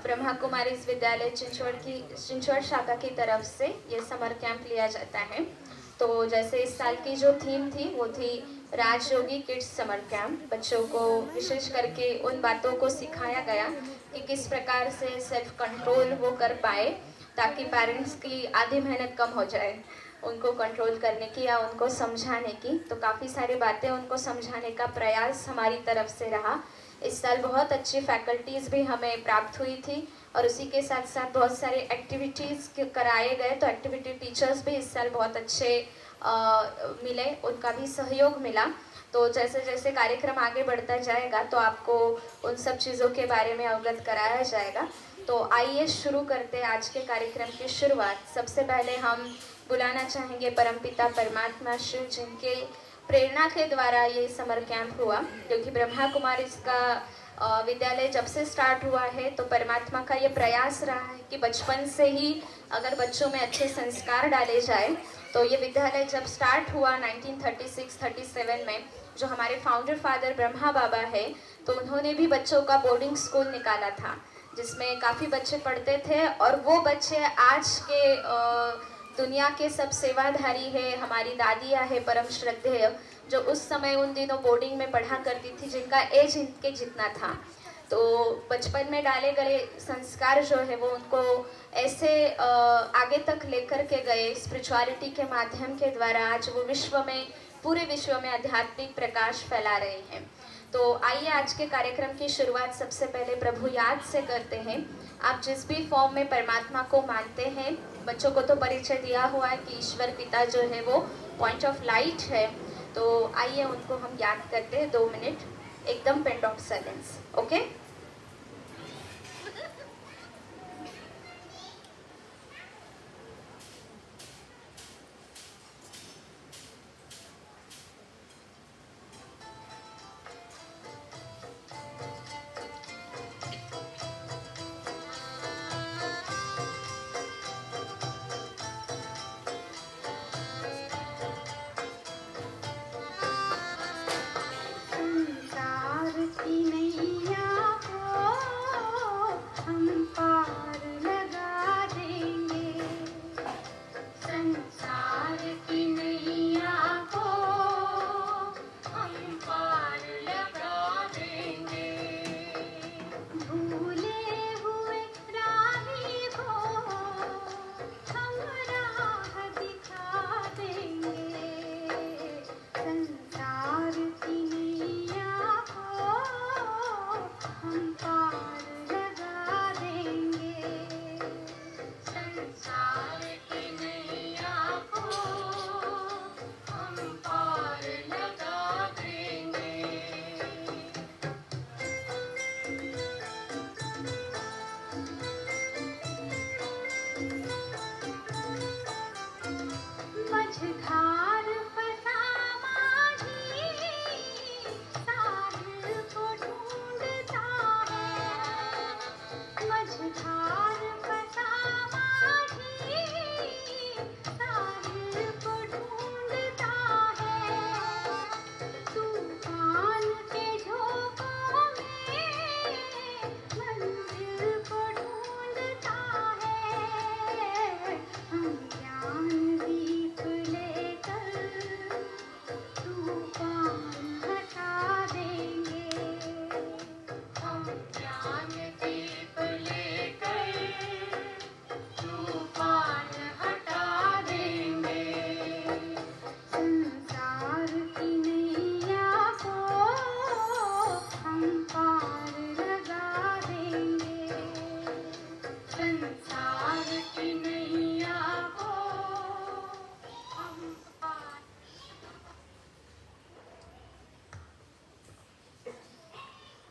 ब्रह्मा कुमारी विद्यालय चिंचवड़ शाखा की तरफ से ये समर कैंप लिया जाता है। तो जैसे इस साल की जो थीम थी वो थी राजयोगी किड्स समर कैंप। बच्चों को विशेष करके उन बातों को सिखाया गया कि किस प्रकार से सेल्फ कंट्रोल वो कर पाए ताकि पेरेंट्स की आधी मेहनत कम हो जाए उनको कंट्रोल करने की या उनको समझाने की। तो काफ़ी सारी बातें उनको समझाने का प्रयास हमारी तरफ से रहा। इस साल बहुत अच्छी फैकल्टीज़ भी हमें प्राप्त हुई थी और उसी के साथ साथ बहुत सारे एक्टिविटीज़ कराए गए। तो एक्टिविटी टीचर्स भी इस साल बहुत अच्छे मिले, उनका भी सहयोग मिला। तो जैसे जैसे कार्यक्रम आगे बढ़ता जाएगा तो आपको उन सब चीज़ों के बारे में अवगत कराया जाएगा। तो आइए शुरू करते हैं आज के कार्यक्रम की शुरुआत। सबसे पहले हम बुलाना चाहेंगे परमपिता परमात्मा शिव, जिनके प्रेरणा के द्वारा ये समर कैंप हुआ। क्योंकि ब्रह्मा कुमारी इसका विद्यालय जब से स्टार्ट हुआ है तो परमात्मा का ये प्रयास रहा है कि बचपन से ही अगर बच्चों में अच्छे संस्कार डाले जाए। तो ये विद्यालय जब स्टार्ट हुआ 1936-37 में, जो हमारे फाउंडर फादर ब्रह्मा बाबा है, तो उन्होंने भी बच्चों का बोर्डिंग स्कूल निकाला था जिसमें काफ़ी बच्चे पढ़ते थे। और वो बच्चे आज के दुनिया के सब सेवाधारी है, हमारी दादियाँ है परम श्रद्धेय, जो उस समय उन दिनों बोर्डिंग में पढ़ा करती थी, जिनका एज इनके जितना था। तो बचपन में डाले गए संस्कार जो है वो उनको ऐसे आगे तक लेकर के गए स्पिरिचुअलिटी के माध्यम के द्वारा। आज वो पूरे विश्व में आध्यात्मिक प्रकाश फैला रहे हैं। तो आइए आज के कार्यक्रम की शुरुआत सबसे पहले प्रभु याद से करते हैं। आप जिस भी फॉर्म में परमात्मा को मानते हैं, बच्चों को तो परिचय दिया हुआ है कि ईश्वर पिता जो है वो पॉइंट ऑफ लाइट है। तो आइए उनको हम याद करते हैं 2 मिनट, एकदम पेंट ऑफ साइलेंस। ओके?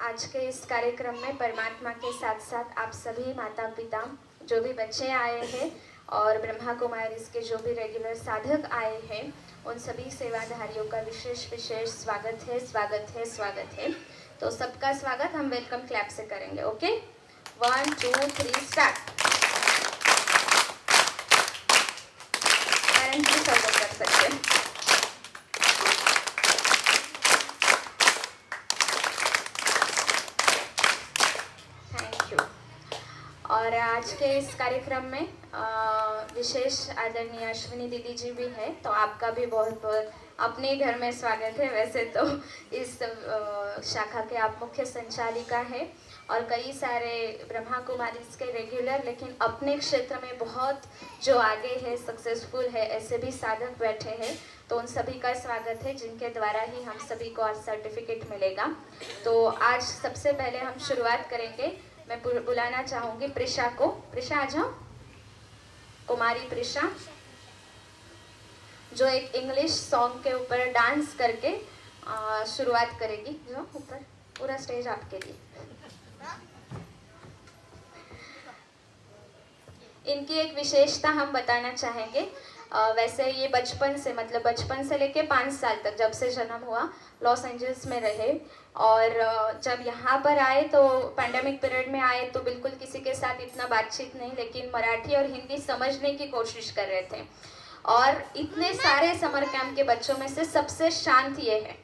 आज के इस कार्यक्रम में परमात्मा के साथ साथ आप सभी माता पिता, जो भी बच्चे आए हैं और ब्रह्मा कुमारी के जो भी रेगुलर साधक आए हैं, उन सभी सेवाधारियों का विशेष स्वागत है, स्वागत है, स्वागत है। तो सबका स्वागत हम वेलकम क्लैप से करेंगे। Okay, 1 2 3 start. पेरेंट्स भी स्वागत कर सकते हैं। Thank you. और आज के इस कार्यक्रम में विशेष आदरणीय अश्विनी दीदी जी भी है, तो आपका भी बहुत बहुत अपने घर में स्वागत है। वैसे तो इस शाखा के आप मुख्य संचालिका है और कई सारे ब्रह्मा कुमारी के रेगुलर, लेकिन अपने क्षेत्र में बहुत जो आगे है, सक्सेसफुल है, ऐसे भी साधक बैठे हैं। तो उन सभी का स्वागत है जिनके द्वारा ही हम सभी को आज सर्टिफिकेट मिलेगा। तो आज सबसे पहले हम शुरुआत करेंगे। मैं बुलाना चाहूँगी प्रिशा को। प्रिशा आ जाओ। कुमारी प्रिशा जो एक इंग्लिश सॉन्ग के ऊपर डांस करके शुरुआत करेगी। जो ऊपर पूरा स्टेज आपके लिए। इनकी एक विशेषता हम बताना चाहेंगे। वैसे ये बचपन से, मतलब बचपन से लेके 5 साल तक, जब से जन्म हुआ, लॉस एंजल्स में रहे। और जब यहाँ पर आए तो पैंडेमिक पीरियड में आए तो बिल्कुल किसी के साथ इतना बातचीत नहीं, लेकिन मराठी और हिंदी समझने की कोशिश कर रहे थे। और इतने सारे समर कैंप के बच्चों में से सबसे शांत ये है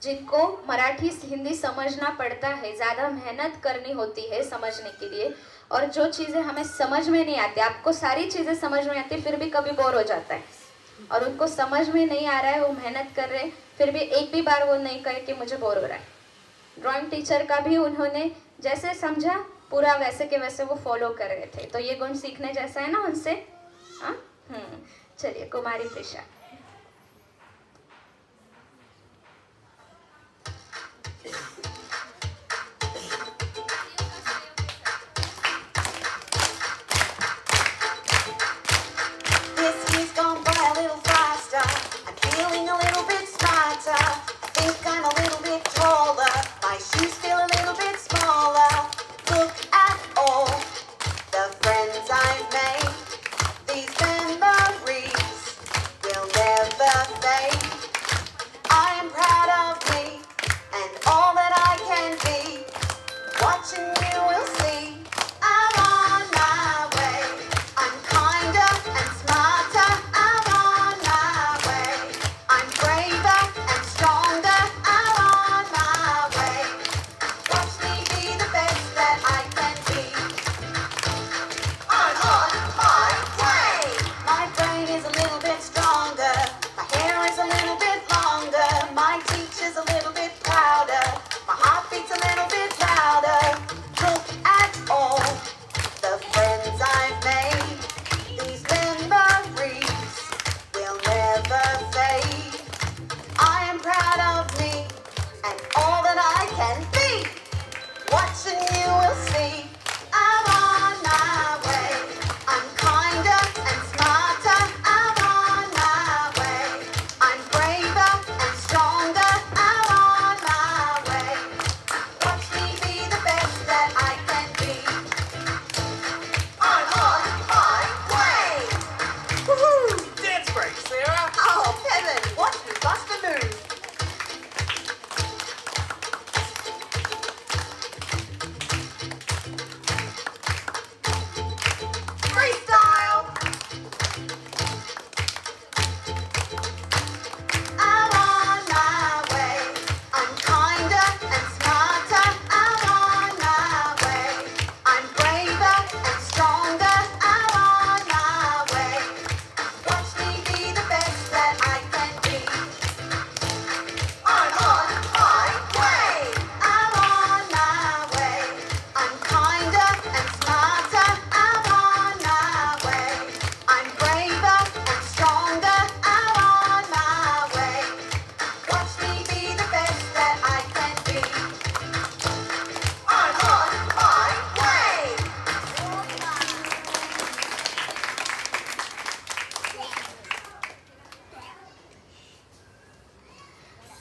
जिनको मराठी हिंदी समझना पड़ता है, ज़्यादा मेहनत करनी होती है समझने के लिए। और जो चीज़ें हमें समझ में नहीं आती, आपको सारी चीज़ें समझ में आती, फिर भी कभी बोर हो जाता है। और उनको समझ में नहीं आ रहा है, वो मेहनत कर रहे हैं, फिर भी एक भी बार वो नहीं कहे कि मुझे बोर हो रहा है। ड्राइंग टीचर का भी उन्होंने जैसे समझा पूरा वैसे के वैसे वो फॉलो कर रहे थे। तो ये गुण सीखने जैसा है ना उनसे। हाँ, चलिए कुमारी प्रिशा।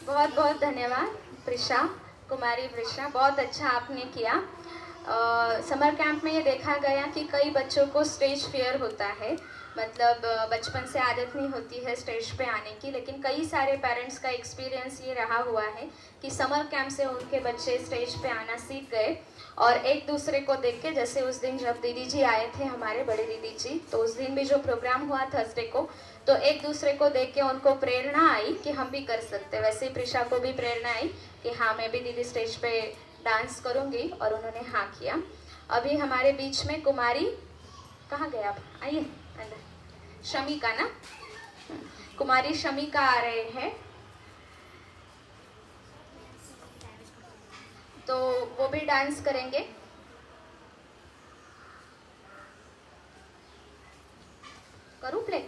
बहुत बहुत धन्यवाद प्रिशा, कुमारी प्रिशा, बहुत अच्छा आपने किया। समर कैंप में ये देखा गया कि कई बच्चों को स्टेज फियर होता है, मतलब बचपन से आदत नहीं होती है स्टेज पे आने की, लेकिन कई सारे पेरेंट्स का एक्सपीरियंस ये रहा हुआ है कि समर कैंप से उनके बच्चे स्टेज पे आना सीख गए और एक दूसरे को देख के, जैसे उस दिन जब दीदी जी आए थे हमारे बड़े दीदी जी, तो उस दिन भी जो प्रोग्राम हुआ थर्सडे को, तो एक दूसरे को देख के उनको प्रेरणा आई कि हम भी कर सकते। वैसे ही प्रिशा को भी प्रेरणा आई कि हाँ मैं भी दीदी स्टेज पे डांस करूँगी, और उन्होंने हाँ किया। अभी हमारे बीच में कुमारी, कहाँ गए आप, आइए अंदर, शमिका ना, कुमारी शमिका आ रहे हैं, तो वो भी डांस करेंगे। करूँ प्ले?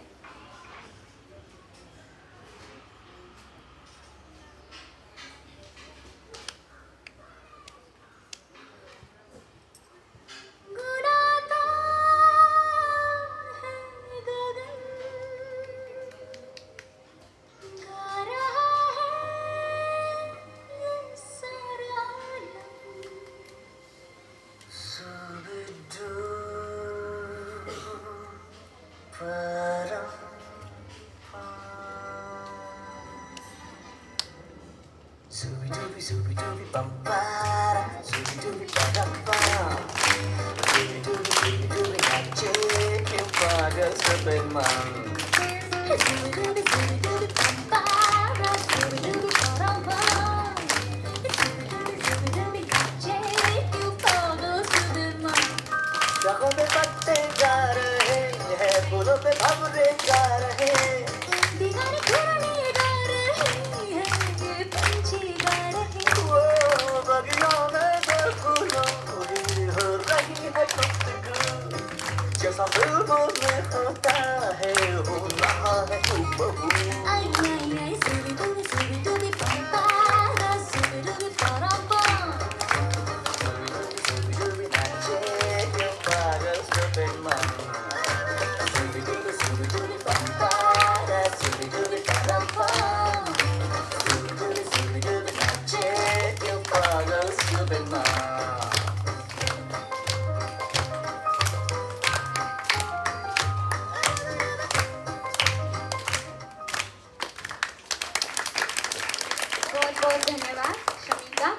बहुत धन्यवाद शमिका।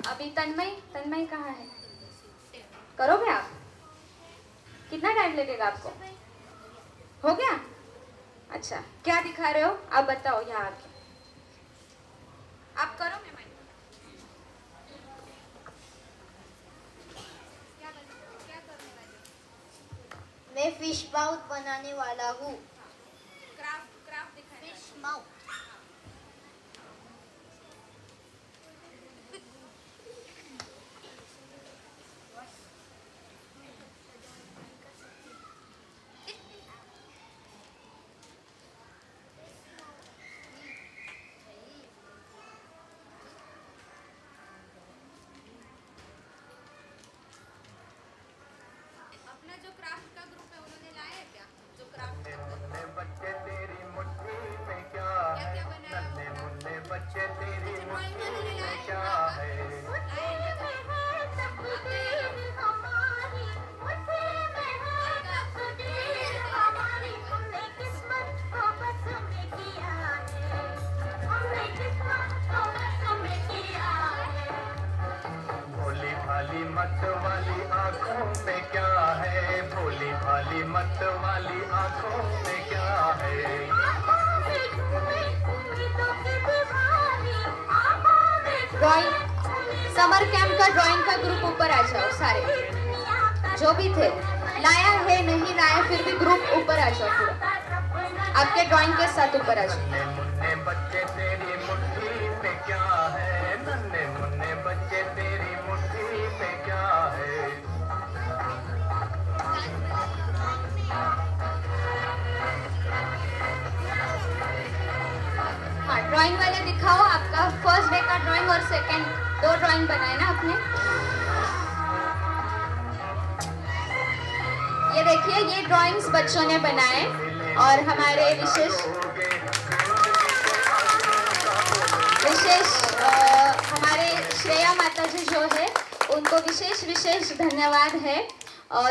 अभी तन्मय कहाँ है? करोगे आप? कितना टाइम लगेगा आपको? हो गया? अच्छा, क्या दिखा रहे हो आप बताओ यहाँ आके। आप करो, मैं क्या करने वाले? मैं फिश माउथ बनाने वाला हूँ। क्राफ्ट दिखाएं। Fish mouth. जो क्राफ्ट का ग्रुप है उन्होंने लाया है क्या? जो क्राफ्ट बच्चे तेरी मुट्ठी में क्या है? नन्हे मुन्ने बच्चे तेरी मुट्ठी में क्या है? भोली भाली मत वाली आंखों में क्या है? भोली भाली मत वाली आंखों में क्या है? ड्राइंग, समर कैंप का ड्राइंग का ग्रुप ऊपर आ जाओ सारे, जो भी थे, लाया है नहीं लाया फिर भी ग्रुप ऊपर आ जाओ, पूरा आपके ड्राइंग के साथ ऊपर आ जाओ। नन्हे मुन्ने बच्चे तेरी मुट्ठी में क्या है? नन्हे मुन्ने बच्चे तेरी मुट्ठी में क्या है? हाँ, ड्राइंग वाले दिखाओ, आपका फर्स्ट डे का ड्राइंग और सेकंड, दो ड्राइंग बनाए ना आपने। ये देखिए, ये ड्राइंग्स बच्चों ने बनाए और हमारे विशेष हमारे श्रेया माता जी जो है उनको विशेष धन्यवाद है।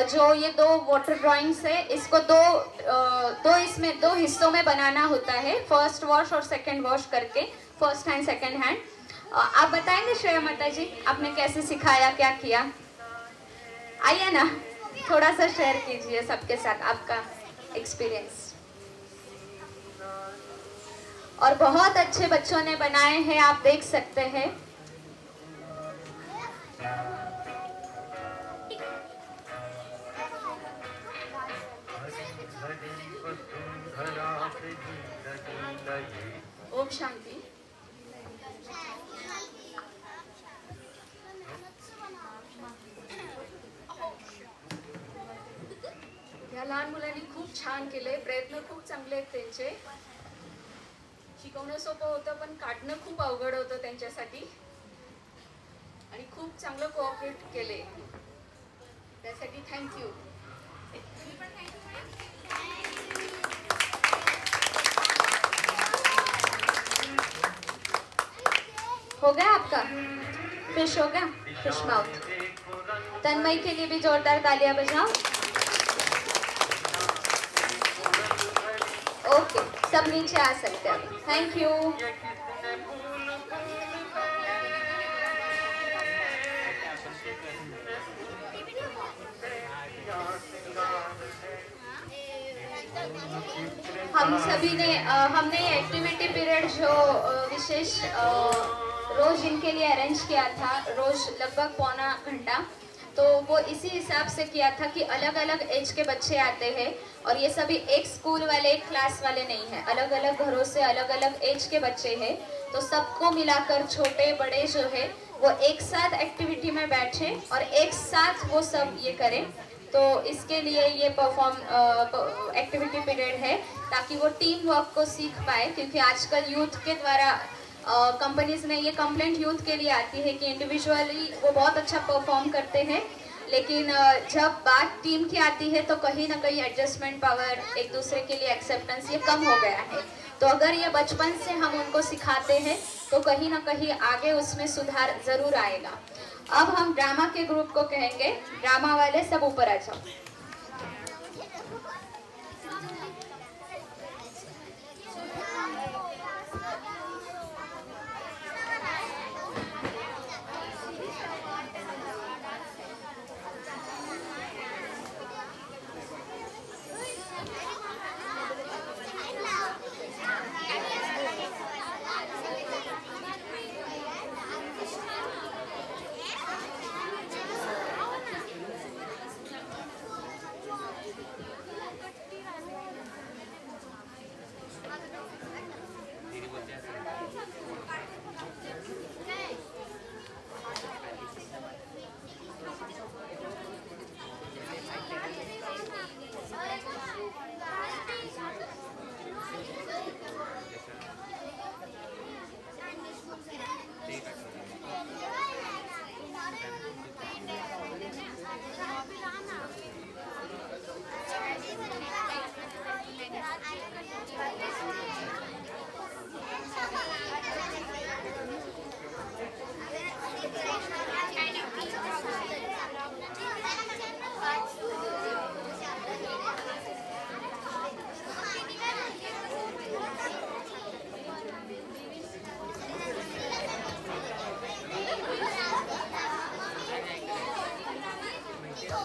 जो ये दो वाटर ड्राइंग्स है, इसको दो हिस्सों में बनाना होता है, फर्स्ट वॉश और सेकंड वॉश करके, फर्स्ट हैंड सेकंड हैंड। आप बताएंगे श्रेया माता जी आपने कैसे सिखाया, क्या किया? आइए ना, थोड़ा सा शेयर कीजिए सबके साथ आपका एक्सपीरियंस। और बहुत अच्छे बच्चों ने बनाए हैं, आप देख सकते हैं। लहान मुलांनी खूप छान केले, प्रयत्न खूप चांगले आहेत त्यांचे. शिकवणं सोपं होतं पण काढणं खूप अवघड होतं त्यांच्यासाठी आणि खूप चांगलं कोऑपरेट केले, त्यासाठी थँक्यू. हो गया आपका? फिश हो गया? Fish mouth. तन्मय के लिए भी जोरदार तालियां बजाओ. ओके, सब नीचे आ सकते हैं. Thank you. हमने एक्टिविटी पीरियड जो विशेष रोज इनके लिए अरेंज किया था, रोज लगभग पौना घंटा, तो वो इसी हिसाब से किया था कि अलग अलग एज के बच्चे आते हैं और ये सभी एक स्कूल वाले, एक क्लास वाले नहीं हैं, अलग अलग घरों से अलग अलग एज के बच्चे हैं. तो सबको मिलाकर छोटे बड़े जो है वो एक साथ एक्टिविटी में बैठे और एक साथ वो सब ये करें. तो इसके लिए ये एक्टिविटी पीरियड है ताकि वो टीम वर्क को सीख पाए, क्योंकि आजकल यूथ के द्वारा कंपनीज में ये कंप्लेंट यूथ के लिए आती है कि इंडिविजुअली वो बहुत अच्छा परफॉर्म करते हैं, लेकिन जब बात टीम की आती है तो कहीं ना कहीं एडजस्टमेंट पावर, एक दूसरे के लिए एक्सेप्टेंस ये कम हो गया है. तो अगर ये बचपन से हम उनको सिखाते हैं तो कहीं ना कहीं आगे उसमें सुधार जरूर आएगा. अब हम ड्रामा के ग्रुप को कहेंगे, ड्रामा वाले सब ऊपर आ जाओ.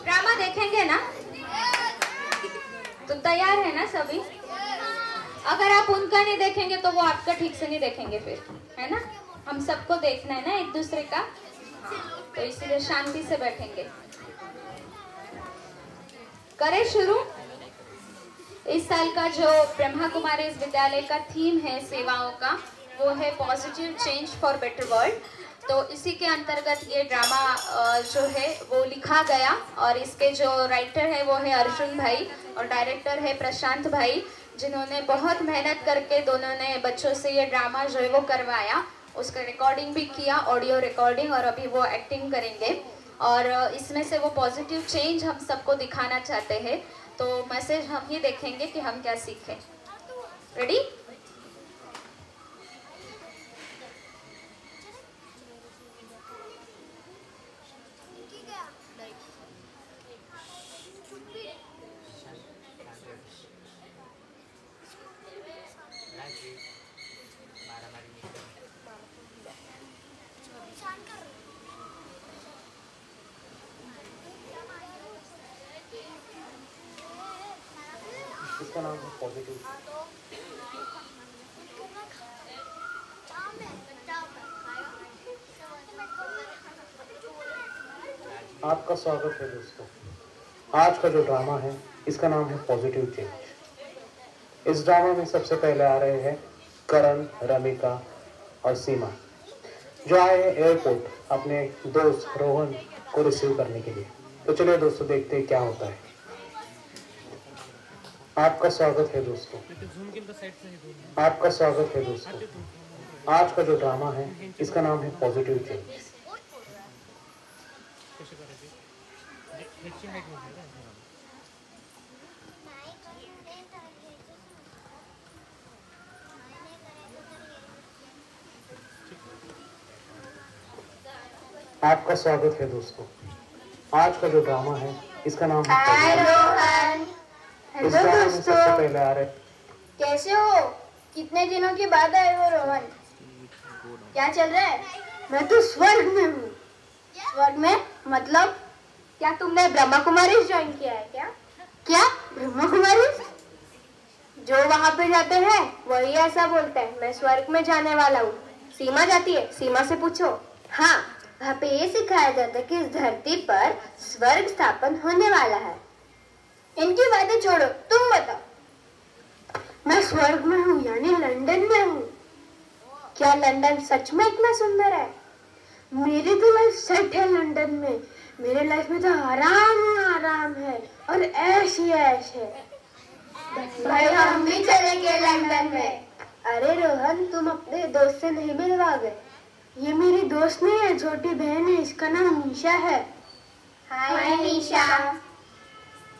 ड्रामा देखेंगे ना? तो तैयार है ना सभी? अगर आप उनका नहीं देखेंगे तो वो आपका ठीक से नहीं देखेंगे फिर, है ना? हम सबको देखना है ना एक दूसरे का, तो इसलिए शांति से बैठेंगे. करें शुरू. इस साल का जो ब्रह्मा कुमारी विद्यालय का थीम है सेवाओं का, वो है positive change for better world. तो इसी के अंतर्गत ये ड्रामा जो है वो लिखा गया और इसके जो राइटर है वो है अर्जुन भाई और डायरेक्टर है प्रशांत भाई, जिन्होंने बहुत मेहनत करके दोनों ने बच्चों से ये ड्रामा जो है वो करवाया. उसका रिकॉर्डिंग भी किया, ऑडियो रिकॉर्डिंग, और अभी वो एक्टिंग करेंगे. और इसमें से वो पॉजिटिव चेंज हम सबको दिखाना चाहते हैं. तो मैसेज हम ही देखेंगे कि हम क्या सीखें. रेडी? इसका नाम है पॉजिटिव. आपका स्वागत है दोस्तों. आज का जो ड्रामा है इसका नाम है पॉजिटिव चेंज. इस ड्रामा में सबसे पहले आ रहे हैं करण, रमिका और सीमा, जो आए हैं एयरपोर्ट अपने दोस्त रोहन को रिसीव करने के लिए. तो चलिए दोस्तों देखते हैं क्या होता है. आपका स्वागत है दोस्तों। आपका स्वागत है दोस्तों। आज का जो ड्रामा है इसका नाम है पॉजिटिव चेंज। आपका स्वागत है दोस्तों। आज का जो ड्रामा है इसका नाम है हाय रोहन। इस ड्रामा में सबसे पहले आ रहे कैसे हो? कितने दिनों के बाद आए हो रोहन? क्या चल रहा है? मैं तो स्वर्ग में हूँ। स्वर्ग में मतलब? क्या तुमने ब्रह्मा कुमारी ज्वाइन किया है क्या? क्या ब्रह्मा कुमारी? जो वहाँ पे जाते हैं वही ऐसा बोलते हैं। मैं स्वर्ग में जाने वाला हूँ। सीमा जाती है, सीमा से पूछो। हाँ, वहाँ पे ये सिखाया जाता है कि इस धरती पर स्वर्ग स्थापन होने वाला है। इनकी बातें छोड़ो, तुम बताओ। मैं स्वर्ग में हूँ, यानी लंदन में हूँ। क्या लंदन सच में इतना सुंदर है? मेरी तो लाइफ सेट है लंदन में। मेरे लाइफ में तो आराम है और ऐश ही ऐश है। भाई हम भी चलेंगे लंदन में। अरे रोहन, तुम अपने दोस्त से नहीं मिलवा गए? ये मेरी दोस्त नहीं है, छोटी बहन है। इसका नाम निशा है। हाय निशा।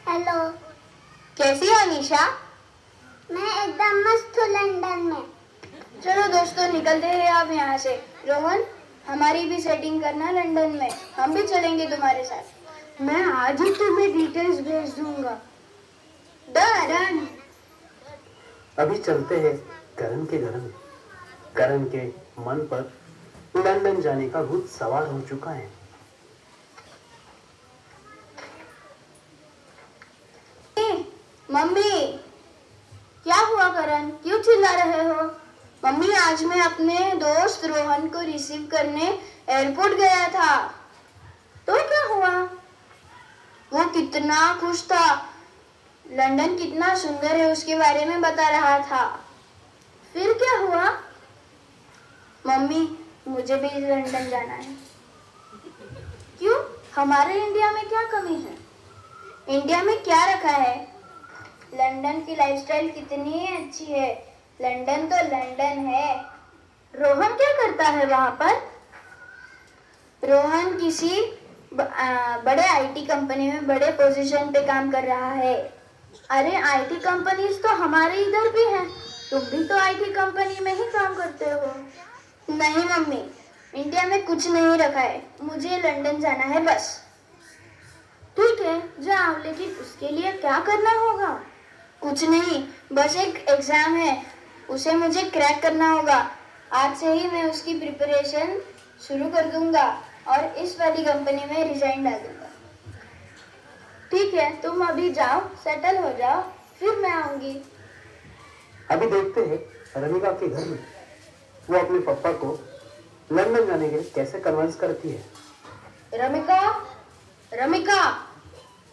हेलो। कैसी हो निशा? मैं एकदम मस्त हूँ लंदन में। चलो दोस्तों, निकलते हैं अब यहाँ से। रोहन, हमारी भी सेटिंग करना लंदन में। हम भी चलेंगे तुम्हारे साथ। मैं आज ही तुम्हें डिटेल्स भेज दूंगा। डन। अभी चलते हैं करण के घर में। करण के मन पर लंदन जाने का भूत सवार हो चुका है। मम्मी, क्या हुआ करण? क्यों चिल्ला रहे हो? मम्मी, आज मैं अपने दोस्त रोहन को रिसीव करने एयरपोर्ट गया था। तो क्या हुआ? वो कितना खुश था। लंदन कितना सुंदर है उसके बारे में बता रहा था। फिर क्या हुआ? मम्मी, मुझे भी लंदन जाना है। क्यों? हमारे इंडिया में क्या कमी है? इंडिया में क्या रखा है? लंदन की लाइफस्टाइल कितनी अच्छी है। लंदन तो लंदन है। रोहन क्या करता है वहां पर? रोहन किसी बड़े आईटी कंपनी में बड़े पोजीशन पे काम कर रहा है। अरे आईटी कंपनीज तो हमारे इधर भी हैं। तुम भी तो आईटी कंपनी में ही काम करते हो। नहीं मम्मी, इंडिया में कुछ नहीं रखा है। मुझे लंदन जाना है बस। ठीक है, जाओ, लेकिन उसके लिए क्या करना होगा? कुछ नहीं, बस एक एग्जाम है, उसे मुझे क्रैक करना होगा। आज से ही मैं उसकी प्रिपरेशन शुरू कर दूंगा और इस वाली कंपनी में रिजाइन डाल दूंगा। ठीक है, तुम अभी जाओ, सेटल हो जाओ, फिर मैं आऊंगी। अभी देखते हैं रमिका के घर में वो अपने पापा को लंदन जाने के लिए कैसे कन्विंस करती है। रमिका, रमिका,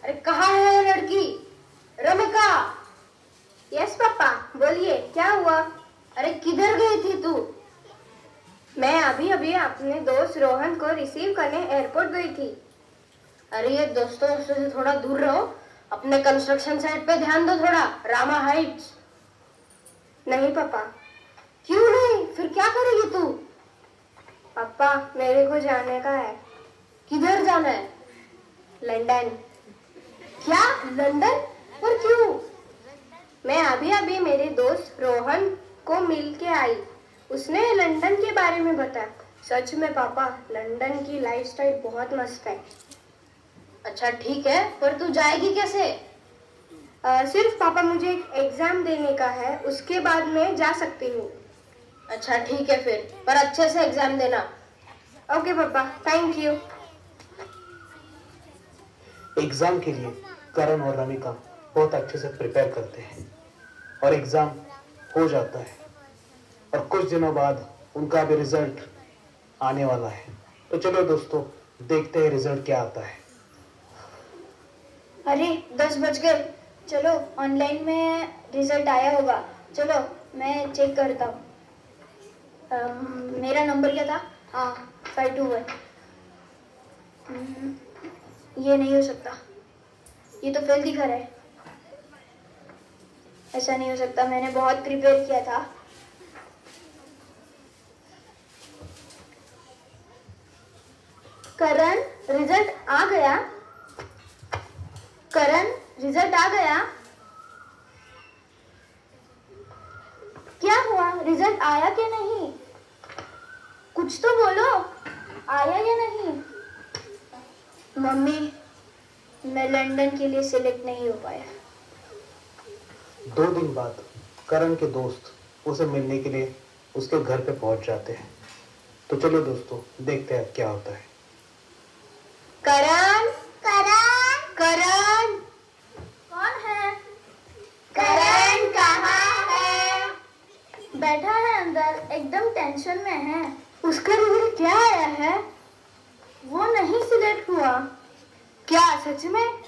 अरे कहाँ है ये लड़की? रमिका। यस पापा, बोलिए, क्या हुआ? अरे किधर गई थी तू? मैं अभी अभी अपने दोस्त रोहन को रिसीव करने एयरपोर्ट गई थी। अरे ये दोस्तों से थोड़ा दूर रहो। अपने कंस्ट्रक्शन साइट पे ध्यान दो थोड़ा, रामा हाइट्स। नहीं पापा। क्यों नहीं? फिर क्या करेगी तू? पापा, मेरे को जाने का है। किधर जाना है? लंदन। क्या? लंदन? पर क्यों? मैं अभी अभी मेरे दोस्त रोहन को मिल के आई। उसने लंदन के बारे में बताया। सच में पापा, लंदन की लाइफस्टाइल बहुत मस्त है। अच्छा ठीक है, पर तू जाएगी कैसे? सिर्फ पापा, मुझे एक एग्जाम देने का है, उसके बाद मैं जा सकती हूँ। अच्छा ठीक है फिर, पर अच्छे से एग्जाम देना। ओके पापा, थैंक यू। एग्जाम के लिए करण और रमिका बहुत अच्छे से प्रिपेयर करते हैं और एग्जाम हो जाता है और कुछ दिनों बाद उनका भी रिजल्ट आने वाला है। तो चलो दोस्तों, देखते हैं रिजल्ट क्या आता है। अरे 10 बज गए। चलो, ऑनलाइन में रिजल्ट आया होगा। चलो मैं चेक करता हूँ। मेरा नंबर क्या था? हाँ, 521। ये नहीं हो सकता, ये तो फेल दिखा रहा है। ऐसा नहीं हो सकता, मैंने बहुत प्रिपेयर किया था। करण, रिजल्ट आ गया। करण, रिजल्ट आ गया। क्या हुआ, रिजल्ट आया कि नहीं? कुछ तो बोलो, आया या नहीं? मम्मी, मैं लंदन के लिए सिलेक्ट नहीं हो पाया। 2 दिन बाद करण के दोस्त उसे मिलने के लिए उसके घर पे पहुंच जाते हैं। तो चलो दोस्तों, देखते हैं क्या होता है। करण, करण, करण, कौन है? करण कहाँ है? बैठा है अंदर, एकदम टेंशन में है। उसका रिजल्ट क्या आया है? वो नहीं सिलेक्ट हुआ। क्या सच में?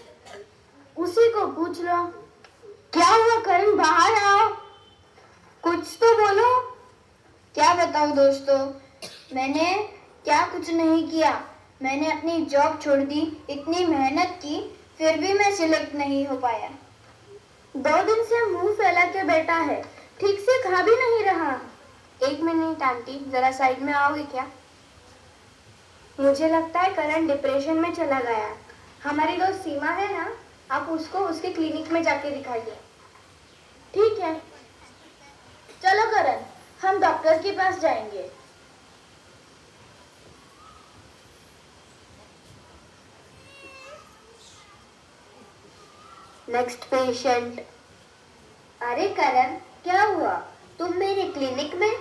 उसी को पूछ लो। क्या हुआ करण, बाहर आओ, कुछ तो बोलो। क्या बताऊं दोस्तों, मैंने क्या कुछ नहीं किया। मैंने अपनी जॉब छोड़ दी, इतनी मेहनत की, फिर भी मैं सिलेक्ट नहीं हो पाया। 2 दिन से मुंह फैला के बैठा है, ठीक से खा भी नहीं रहा। 1 मिनट आंटी, जरा साइड में आओगे क्या? मुझे लगता है करण डिप्रेशन में चला गया। हमारी दोस्त सीमा है ना, आप उसको उसके क्लिनिक में जाके दिखाइए। ठीक है, चलो करण, हम डॉक्टर के पास जाएंगे। Next patient. अरे करण, क्या हुआ, तुम मेरे क्लिनिक में?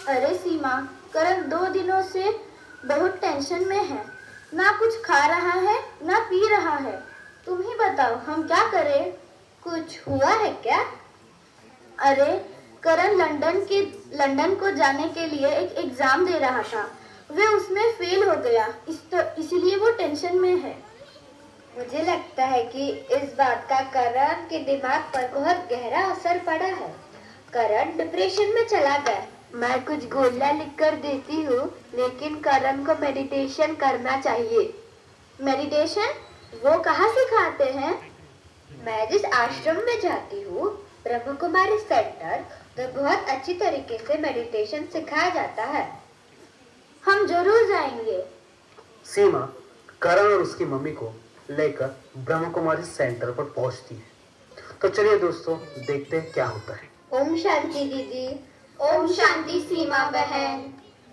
अरे सीमा, करण 2 दिनों से बहुत टेंशन में है, ना कुछ खा रहा है ना पी रहा है। तुम ही बताओ हम क्या करें? कुछ हुआ है क्या? अरे करण लंदन को जाने के लिए एक एग्जाम दे रहा था, वे उसमें फेल हो गया, इसीलिए वो टेंशन में है। मुझे लगता है कि इस बात का करण के दिमाग पर बहुत गहरा असर पड़ा है। करण डिप्रेशन में चला गया। मैं कुछ गोलियां लिख कर देती हूँ, लेकिन करण को मेडिटेशन करना चाहिए। मेडिटेशन? वो कहाँ सिखाते हैं? मैं जिस आश्रम में जाती हूँ, ब्रह्म कुमारी सेंटर, तो बहुत अच्छी तरीके से मेडिटेशन सिखाया जाता है। हम जरूर जाएंगे। सीमा करण और उसकी मम्मी को लेकर ब्रह्म कुमारी सेंटर पर पहुंचती है। तो चलिए दोस्तों, देखते हैं क्या होता है। ओम शांति दीदी। ओम शांति सीमा बहन।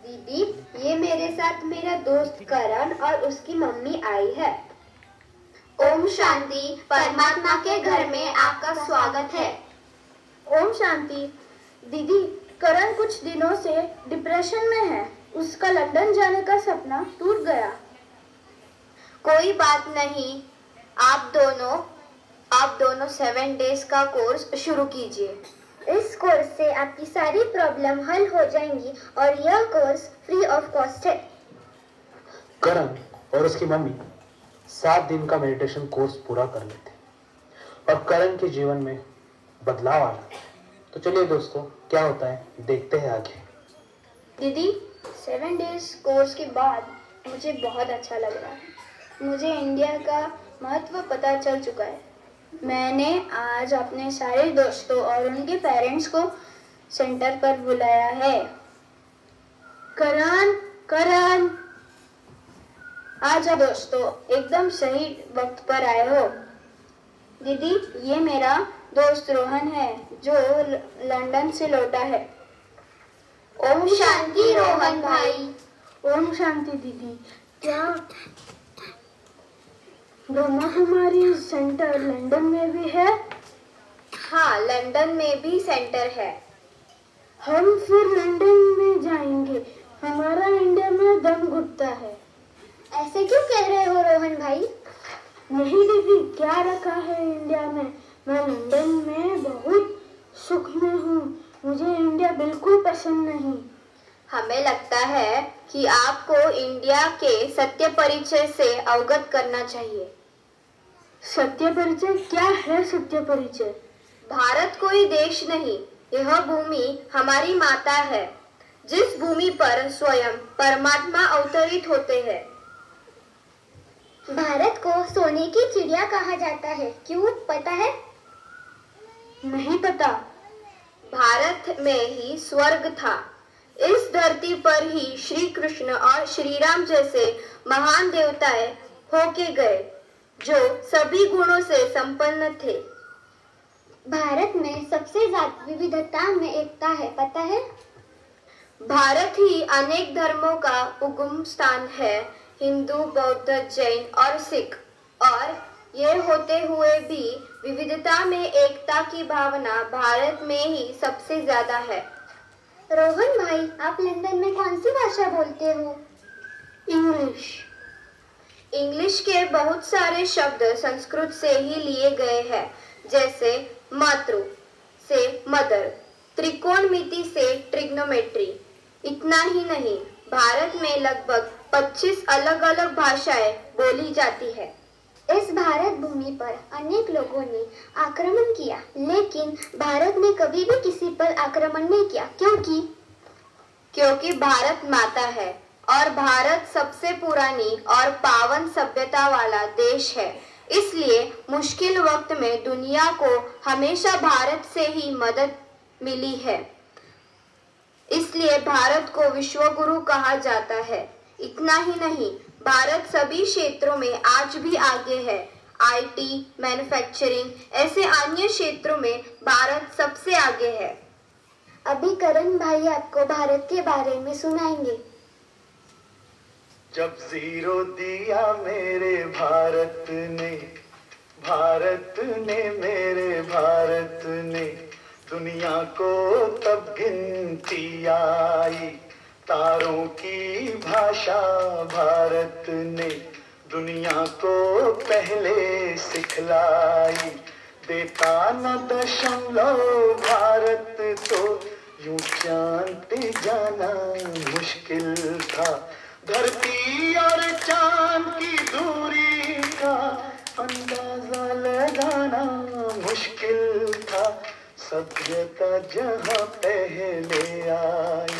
दीदी, ये मेरे साथ मेरा दोस्त करण और उसकी मम्मी आई है। ओम शांति, परमात्मा के घर में आपका स्वागत है। ओम शांति। दीदी, करण कुछ दिनों से डिप्रेशन में है, उसका लंदन जाने का सपना टूट गया। कोई बात नहीं, आप दोनों 7 डेज का कोर्स शुरू कीजिए। इस कोर्स से आपकी सारी प्रॉब्लम हल हो जाएंगी और यह कोर्स फ्री ऑफ कॉस्ट है। करण और उसकी मम्मी 7 दिन का मेडिटेशन कोर्स पूरा कर लेते और करण के जीवन में बदलाव आ जाता है। तो चलिए दोस्तों, क्या होता है देखते हैं आगे। दीदी, 7 डेज कोर्स के बाद मुझे बहुत अच्छा लग रहा है। मुझे इंडिया का महत्व पता चल चुका है। मैंने आज अपने सारे दोस्तों और उनके पेरेंट्स को सेंटर पर बुलाया है। करण, आजा दोस्तों, एकदम सही वक्त पर आए हो। दीदी, ये मेरा दोस्त रोहन है जो लंदन से लौटा है। ओम शांति रोहन भाई। ओम शांति दीदी। क्या ब्रह्मा कुमारी सेंटर लंदन में भी है? हाँ, लंदन में भी सेंटर है। हम फिर लंदन में जाएंगे, हमारा इंडिया में दम घुटता है। ऐसे क्यों कह रहे हो रोहन भाई? नहीं दीदी, क्या रखा है इंडिया में, मैं लंदन में बहुत सुख में हूँ, मुझे इंडिया बिल्कुल पसंद नहीं। हमें लगता है कि आपको इंडिया के सत्य परिचय से अवगत करना चाहिए। सत्य परिचय? क्या है सत्य परिचय? भारत कोई देश नहीं, यह भूमि हमारी माता है, जिस भूमि पर स्वयं परमात्मा अवतरित होते हैं। भारत को सोने की चिड़िया कहा जाता है, क्यों पता है? नहीं पता। भारत में ही स्वर्ग था। इस धरती पर ही श्री कृष्ण और श्री राम जैसे महान देवताएं होके गए जो सभी गुणों से संपन्न थे। भारत में सबसे ज्यादा विविधता में एकता है, पता है? भारत ही अनेक धर्मों का उगम स्थान है, हिंदू, बौद्ध, जैन और सिख। और ये होते हुए भी विविधता में एकता की भावना भारत में ही सबसे ज्यादा है। रोहन भाई, आप लंदन में कौन सी भाषा बोलते हो? इंग्लिश। इंग्लिश के बहुत सारे शब्द संस्कृत से ही लिए गए हैं, जैसे मातृ से मदर, त्रिकोणमिति से ट्रिग्नोमेट्री। इतना ही नहीं, भारत में लगभग 25 अलग अलग भाषाएं बोली जाती है। इस भारत भूमि पर अनेक लोगों ने आक्रमण किया, लेकिन भारत ने कभी भी किसी पर आक्रमण नहीं किया। क्योंकि भारत माता है और भारत सबसे पुरानी और पावन सभ्यता वाला देश है। इसलिए मुश्किल वक्त में दुनिया को हमेशा भारत से ही मदद मिली है। इसलिए भारत को विश्व गुरु कहा जाता है। इतना ही नहीं, भारत सभी क्षेत्रों में आज भी आगे है। आईटी, मैन्युफैक्चरिंग, ऐसे अन्य क्षेत्रों में भारत सबसे आगे है। अभी करण भाई आपको भारत के बारे में सुनाएंगे। जब जीरो दिया मेरे भारत ने मेरे भारत ने, दुनिया को तब गिनती आई। तारों की भाषा भारत ने दुनिया को पहले सिखलाई। देता न दशमलव भारत तो यूं चांद पे जाना मुश्किल था। धरती और चांद की दूरी का अंदाजा लगाना मुश्किल था। सभ्यता जहाँ पहले आई,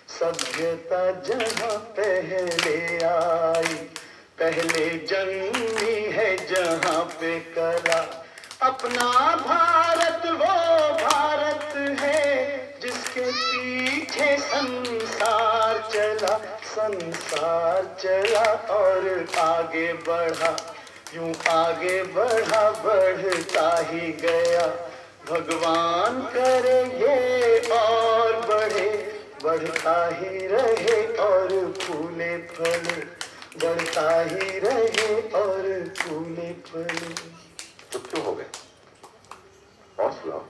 सभ्यता जहाँ पहले आई, पहले जन्मी है जहाँ पे कला। अपना भारत वो भारत है जिसके पीछे संसार चला और आगे बढ़ा, यूं आगे बढ़ा, बढ़ता ही गया। भगवान करे ये और बढ़े, बढ़ता ही रहे और फूले फले, बढ़ता ही रहे और फूले फले। चुप क्यों हो गए? और सुनाओ।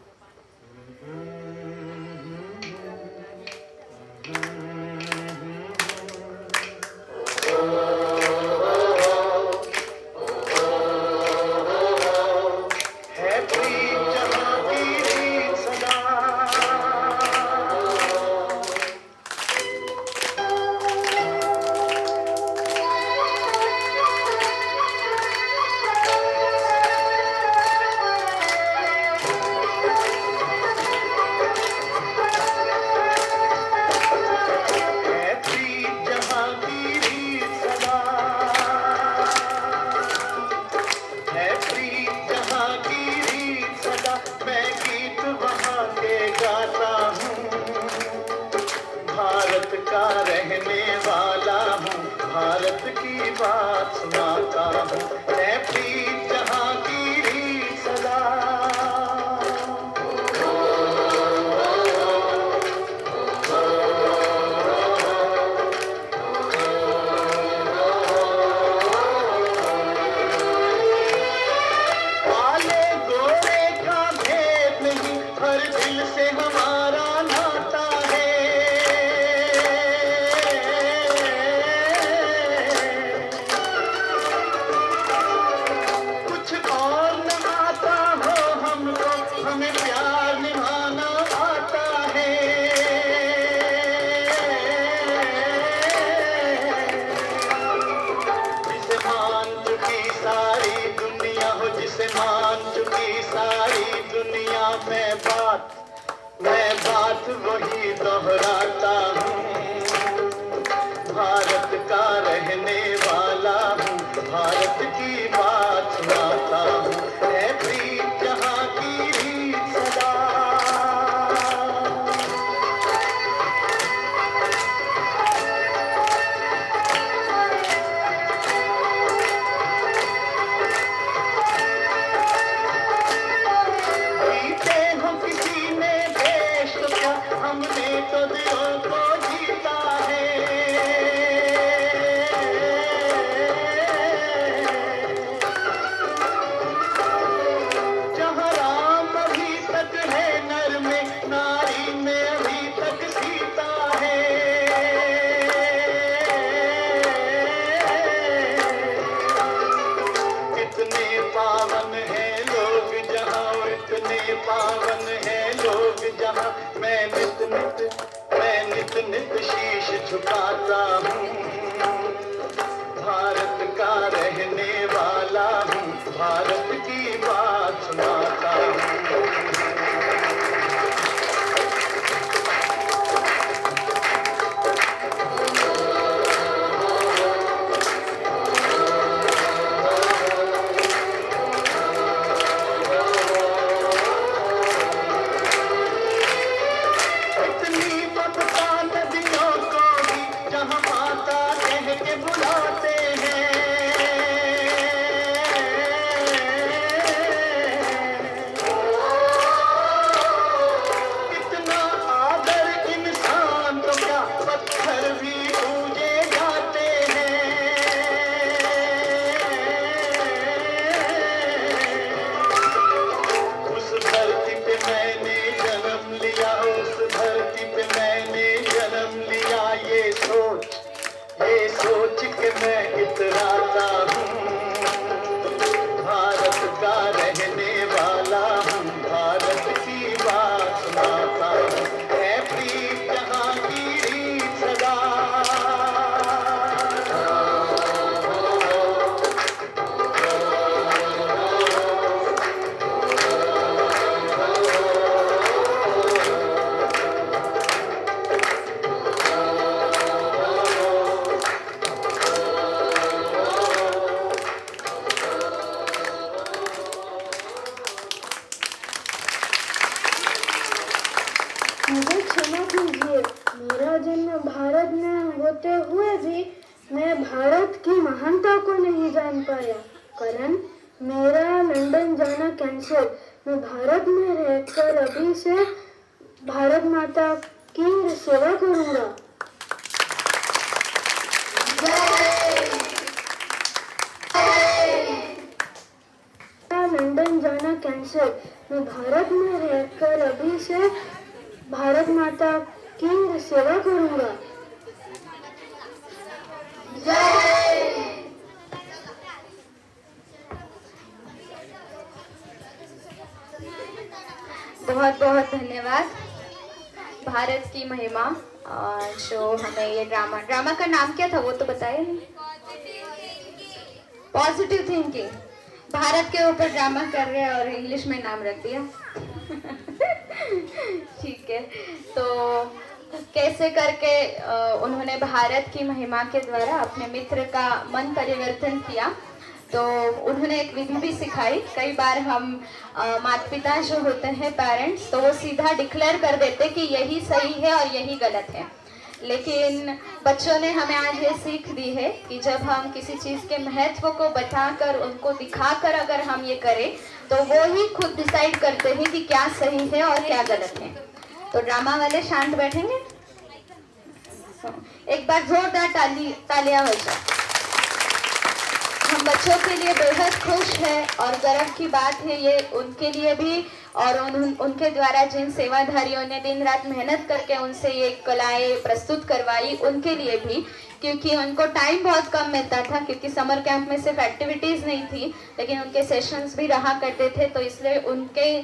मैं बात वही दोहराता हूँ। भारत का रहने वाला हूँ, भारत की बात सुनाता हूँ। है प्रीत जहाँ की रीत पावन हैं लोग जहाँ, इतने पावन हैं लोग जहाँ, मैं नित नित शीश झुकाता हूँ। भारत का रहने वाला हूँ, भारत की बात सुनाता हूँ। सोच के मैं इतराता हूँ, भारत का रहने वाला हूँ, भारत की बात सुनाता हूँ। है प्रीत जहाँ की रीत सदा, मुझे क्षमा कीजिए, मेरा जन्म भारत में होते हुए भी मैं भारत की महानता को नहीं जान पाया। करण, मेरा लंदन जाना कैंसिल। मैं भारत में रहकर अभी से भारत माता की सेवा करूंगा। लंदन जाना कैंसिल। मैं भारत में रहकर अभी से भारत माता की सेवा करूंगा। बहुत बहुत धन्यवाद। भारत की महिमा जो हमें ये ड्रामा का नाम क्या था वो तो बताया नहीं। Positive thinking. भारत के ऊपर ड्रामा कर रहे हैं और इंग्लिश में नाम रख दिया। ठीक है, तो कैसे करके उन्होंने भारत की महिमा के द्वारा अपने मित्र का मन परिवर्तन किया। तो उन्होंने एक विधि भी सिखाई। कई बार हम माता पिता जो होते हैं पेरेंट्स, तो वो सीधा डिक्लेयर कर देते कि यही सही है और यही गलत है। लेकिन बच्चों ने हमें आज ये सीख दी है कि जब हम किसी चीज़ के महत्व को बताकर उनको दिखाकर अगर हम ये करें तो वो ही खुद डिसाइड करते हैं कि क्या सही है और क्या गलत है। तो ड्रामा वाले शांत बैठेंगे। एक बार जोरदार तालियां हो जाए। हम बच्चों के लिए बेहद खुश है और गर्व की बात है ये उनके लिए भी, और उनके द्वारा जिन सेवाधारियों ने दिन रात मेहनत करके उनसे ये कलाएं प्रस्तुत करवाई उनके लिए भी, क्योंकि उनको टाइम बहुत कम मिलता था, क्योंकि समर कैंप में सिर्फ एक्टिविटीज़ नहीं थी लेकिन उनके सेशंस भी रहा करते थे। तो इसलिए उनके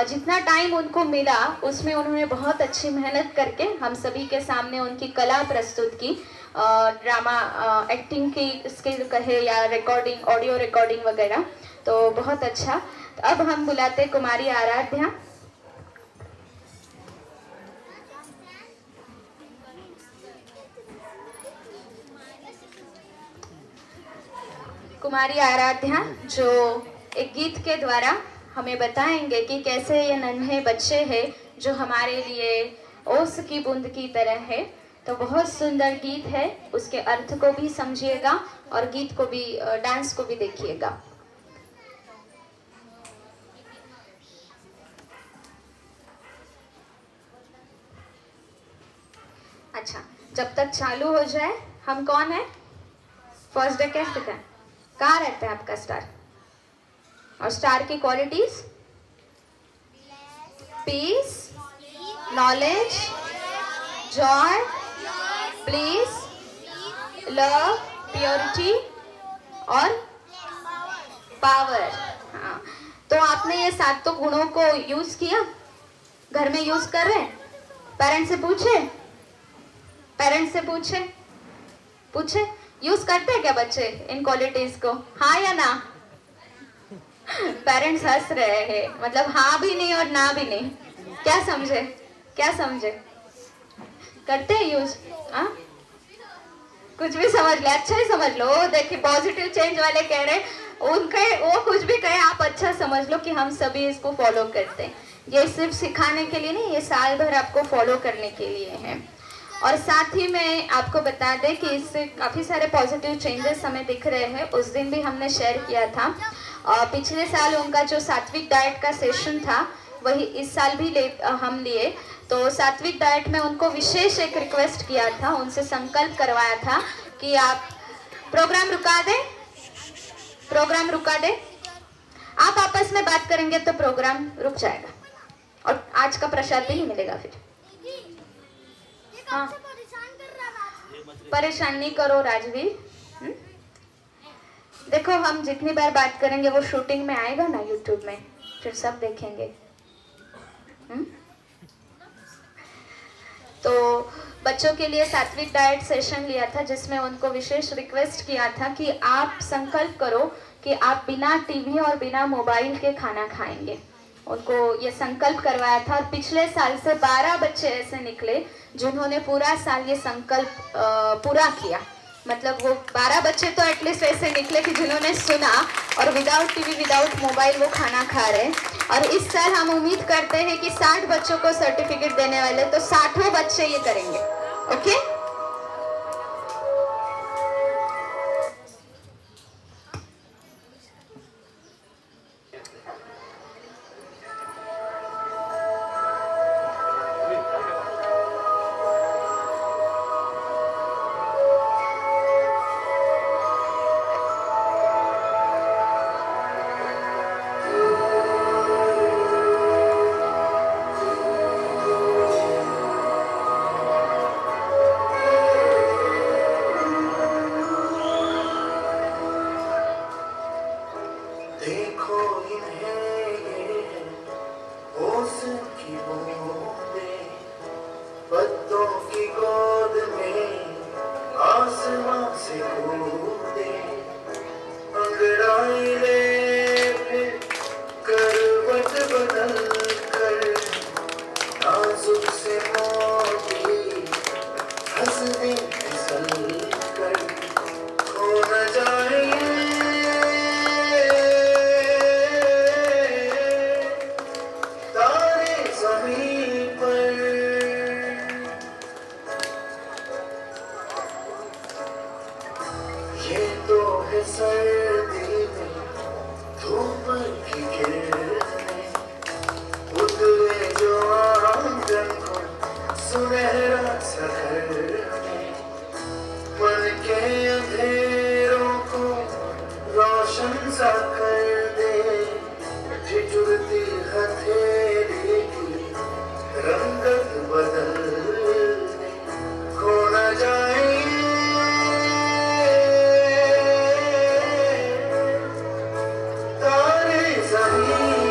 जितना टाइम उनको मिला उसमें उन्होंने बहुत अच्छी मेहनत करके हम सभी के सामने उनकी कला प्रस्तुत की। ड्रामा एक्टिंग की स्किल कहे या रिकॉर्डिंग, ऑडियो रिकॉर्डिंग वगैरह, तो बहुत अच्छा। तो अब हम बुलाते कुमारी आराध्या। कुमारी आराध्या जो एक गीत के द्वारा हमें बताएंगे कि कैसे ये नन्हे बच्चे हैं जो हमारे लिए ओस की बूंद की तरह है। तो बहुत सुंदर गीत है, उसके अर्थ को भी समझिएगा और गीत को भी, डांस को भी देखिएगा। अच्छा, जब तक चालू हो जाए, हम कौन है? फर्स्ट डे कैसे का? कहाँ रहता है आपका स्टार? और स्टार की qualities? Peace, knowledge, joy, bliss, love, purity और पावर। हाँ, तो आपने ये 7 तो गुणों को यूज किया, घर में यूज कर रहे हैं? पेरेंट्स से पूछे, पेरेंट्स से पूछे, पूछे यूज करते हैं क्या बच्चे इन क्वालिटीज को, हाँ या ना? पेरेंट्स हंस रहे हैं, मतलब हाँ भी नहीं और ना भी नहीं। क्या समझे, क्या समझे? करते हैं यूज? हाँ, कुछ भी समझ ले, अच्छा ही समझ लो। देखिए पॉजिटिव चेंज वाले कह रहे उनके, वो कुछ भी कहे आप अच्छा समझ लो कि हम सभी इसको फॉलो करते हैं। ये सिर्फ सिखाने के लिए नहीं, ये साल भर आपको फॉलो करने के लिए है। और साथ ही मैं आपको बता दें कि इससे काफ़ी सारे पॉजिटिव चेंजेस हमें दिख रहे हैं। उस दिन भी हमने शेयर किया था। पिछले साल उनका जो सात्विक डाइट का सेशन था वही इस साल भी हम लिए। तो सात्विक डाइट में उनको विशेष एक रिक्वेस्ट किया था, उनसे संकल्प करवाया था कि आप प्रोग्राम रुका दें, प्रोग्राम रुका दें। आप आपस में बात करेंगे तो प्रोग्राम रुक जाएगा और आज का प्रसाद भी नहीं मिलेगा फिर। हाँ, परेशान नहीं करो राजवीर। देखो हम जितनी बार बात करेंगे वो शूटिंग में आएगा ना यूट्यूब में, फिर सब देखेंगे। तो बच्चों के लिए सात्विक डाइट सेशन लिया था जिसमें उनको विशेष रिक्वेस्ट किया था कि आप संकल्प करो कि आप बिना टीवी और बिना मोबाइल के खाना खाएंगे। उनको ये संकल्प करवाया था और पिछले साल से 12 बच्चे ऐसे निकले जिन्होंने पूरा साल ये संकल्प पूरा किया। मतलब वो 12 बच्चे तो एटलीस्ट ऐसे निकले कि जिन्होंने सुना और विदाउट टीवी विदाउट मोबाइल वो खाना खा रहे। और इस साल हम उम्मीद करते हैं कि 60 बच्चों को सर्टिफिकेट देने वाले, तो 60 बच्चे ये करेंगे। ओके, तारे ज़मीन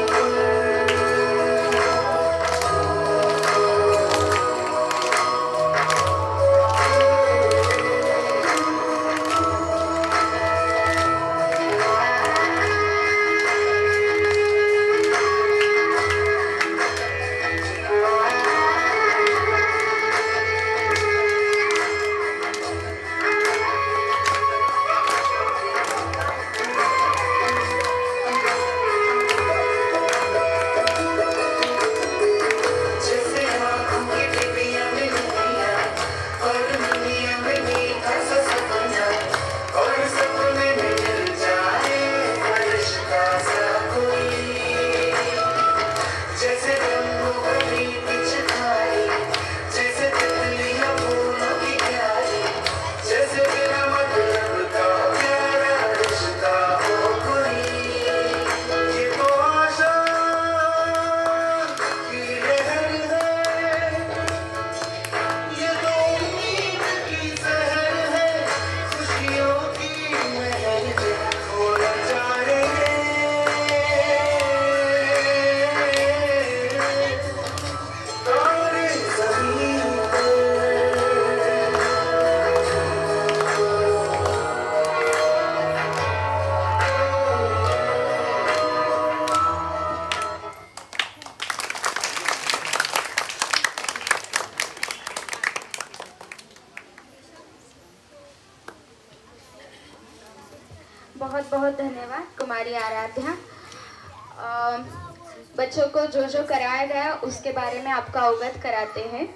बहुत बहुत धन्यवाद कुमारी आराध्या। बच्चों को जो जो कराया गया उसके बारे में आपका अवगत कराते हैं।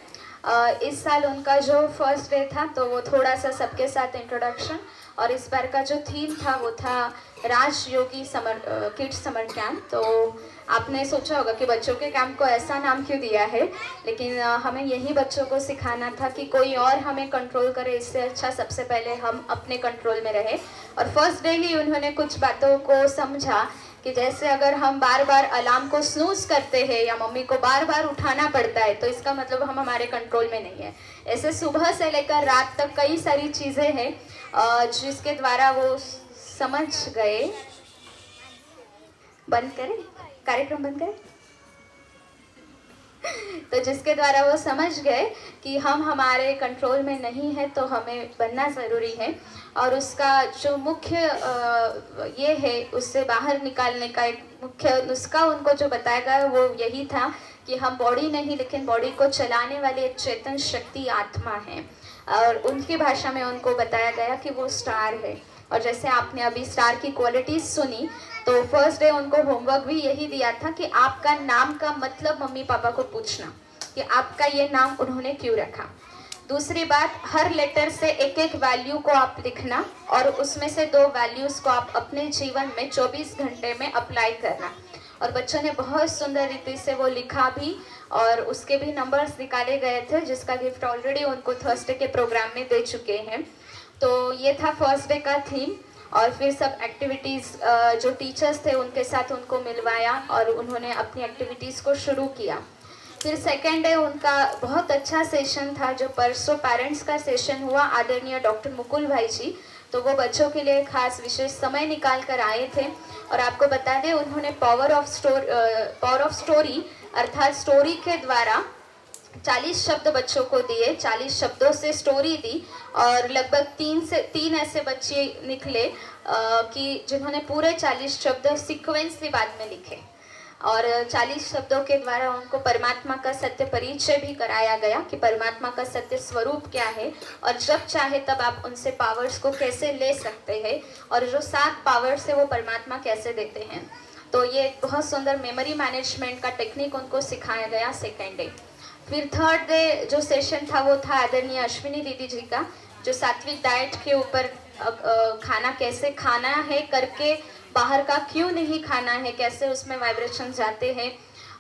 इस साल उनका जो फर्स्ट डे था तो वो थोड़ा सा सबके साथ इंट्रोडक्शन, और इस बार का जो थीम था वो था राजयोगी किड्स समर कैंप। तो आपने सोचा होगा कि बच्चों के कैंप को ऐसा नाम क्यों दिया है, लेकिन हमें यही बच्चों को सिखाना था कि कोई और हमें कंट्रोल करे, इससे अच्छा सबसे पहले हम अपने कंट्रोल में रहे। और फर्स्ट डे ही उन्होंने कुछ बातों को समझा कि जैसे अगर हम बार बार अलार्म को स्नूज करते हैं या मम्मी को बार बार उठाना पड़ता है तो इसका मतलब हम हमारे कंट्रोल में नहीं है। ऐसे सुबह से लेकर रात तक कई सारी चीज़ें हैं जिसके द्वारा वो समझ गए। बंद करें, कार्यक्रम बंद करें। तो जिसके द्वारा वो समझ गए कि हम हमारे कंट्रोल में नहीं है तो हमें बनना ज़रूरी है। और उसका जो मुख्य ये है, उससे बाहर निकालने का एक मुख्य नुस्खा उनको जो बताया गया वो यही था कि हम बॉडी नहीं लेकिन बॉडी को चलाने वाली एक चेतन शक्ति आत्मा है। और उनकी भाषा में उनको बताया गया कि वो स्टार है। और जैसे आपने अभी स्टार की क्वालिटीज़ सुनी, तो फर्स्ट डे उनको होमवर्क भी यही दिया था कि आपका नाम का मतलब मम्मी पापा को पूछना कि आपका ये नाम उन्होंने क्यों रखा। दूसरी बात, हर लेटर से एक एक वैल्यू को आप लिखना और उसमें से 2 वैल्यूज़ को आप अपने जीवन में 24 घंटे में अप्लाई करना। और बच्चों ने बहुत सुंदर रीति से वो लिखा भी और उसके भी नंबर्स निकाले गए थे, जिसका गिफ्ट ऑलरेडी उनको थर्सडे के प्रोग्राम में दे चुके हैं। तो ये था फर्स्ट डे का थीम। और फिर सब एक्टिविटीज़ जो टीचर्स थे उनके साथ उनको मिलवाया और उन्होंने अपनी एक्टिविटीज़ को शुरू किया। फिर सेकेंड डे उनका बहुत अच्छा सेशन था जो परसों पेरेंट्स का सेशन हुआ, आदरणीय डॉक्टर मुकुल भाई जी। तो वो बच्चों के लिए खास विशेष समय निकाल कर आए थे। और आपको बता दें, उन्होंने पावर ऑफ स्टोरी अर्थात स्टोरी के द्वारा 40 शब्द बच्चों को दिए, 40 शब्दों से स्टोरी दी। और लगभग 3 ऐसे बच्चे निकले कि जिन्होंने पूरे 40 शब्द सीक्वेंसली बाद में लिखे। और 40 शब्दों के द्वारा उनको परमात्मा का सत्य परिचय भी कराया गया कि परमात्मा का सत्य स्वरूप क्या है और जब चाहे तब आप उनसे पावर्स को कैसे ले सकते हैं और जो 7 पावर्स है वो परमात्मा कैसे देते हैं। तो ये एक बहुत सुंदर मेमोरी मैनेजमेंट का टेक्निक उनको सिखाया गया सेकेंड डे। फिर थर्ड डे जो सेशन था वो था आदरणीय अश्विनी दीदी जी का, जो सात्विक डाइट के ऊपर खाना कैसे खाना है करके बाहर का क्यों नहीं खाना है, कैसे उसमें वाइब्रेशन जाते हैं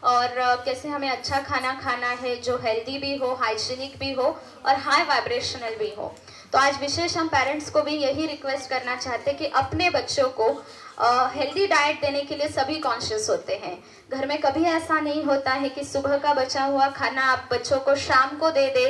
और कैसे हमें अच्छा खाना खाना है जो हेल्दी भी हो, हाइजीनिक भी हो और हाई वाइब्रेशनल भी हो। तो आज विशेष हम पेरेंट्स को भी यही रिक्वेस्ट करना चाहते हैं कि अपने बच्चों को हेल्दी डाइट देने के लिए सभी कॉन्शियस होते हैं। घर में कभी ऐसा नहीं होता है कि सुबह का बचा हुआ खाना आप बच्चों को शाम को दे दे।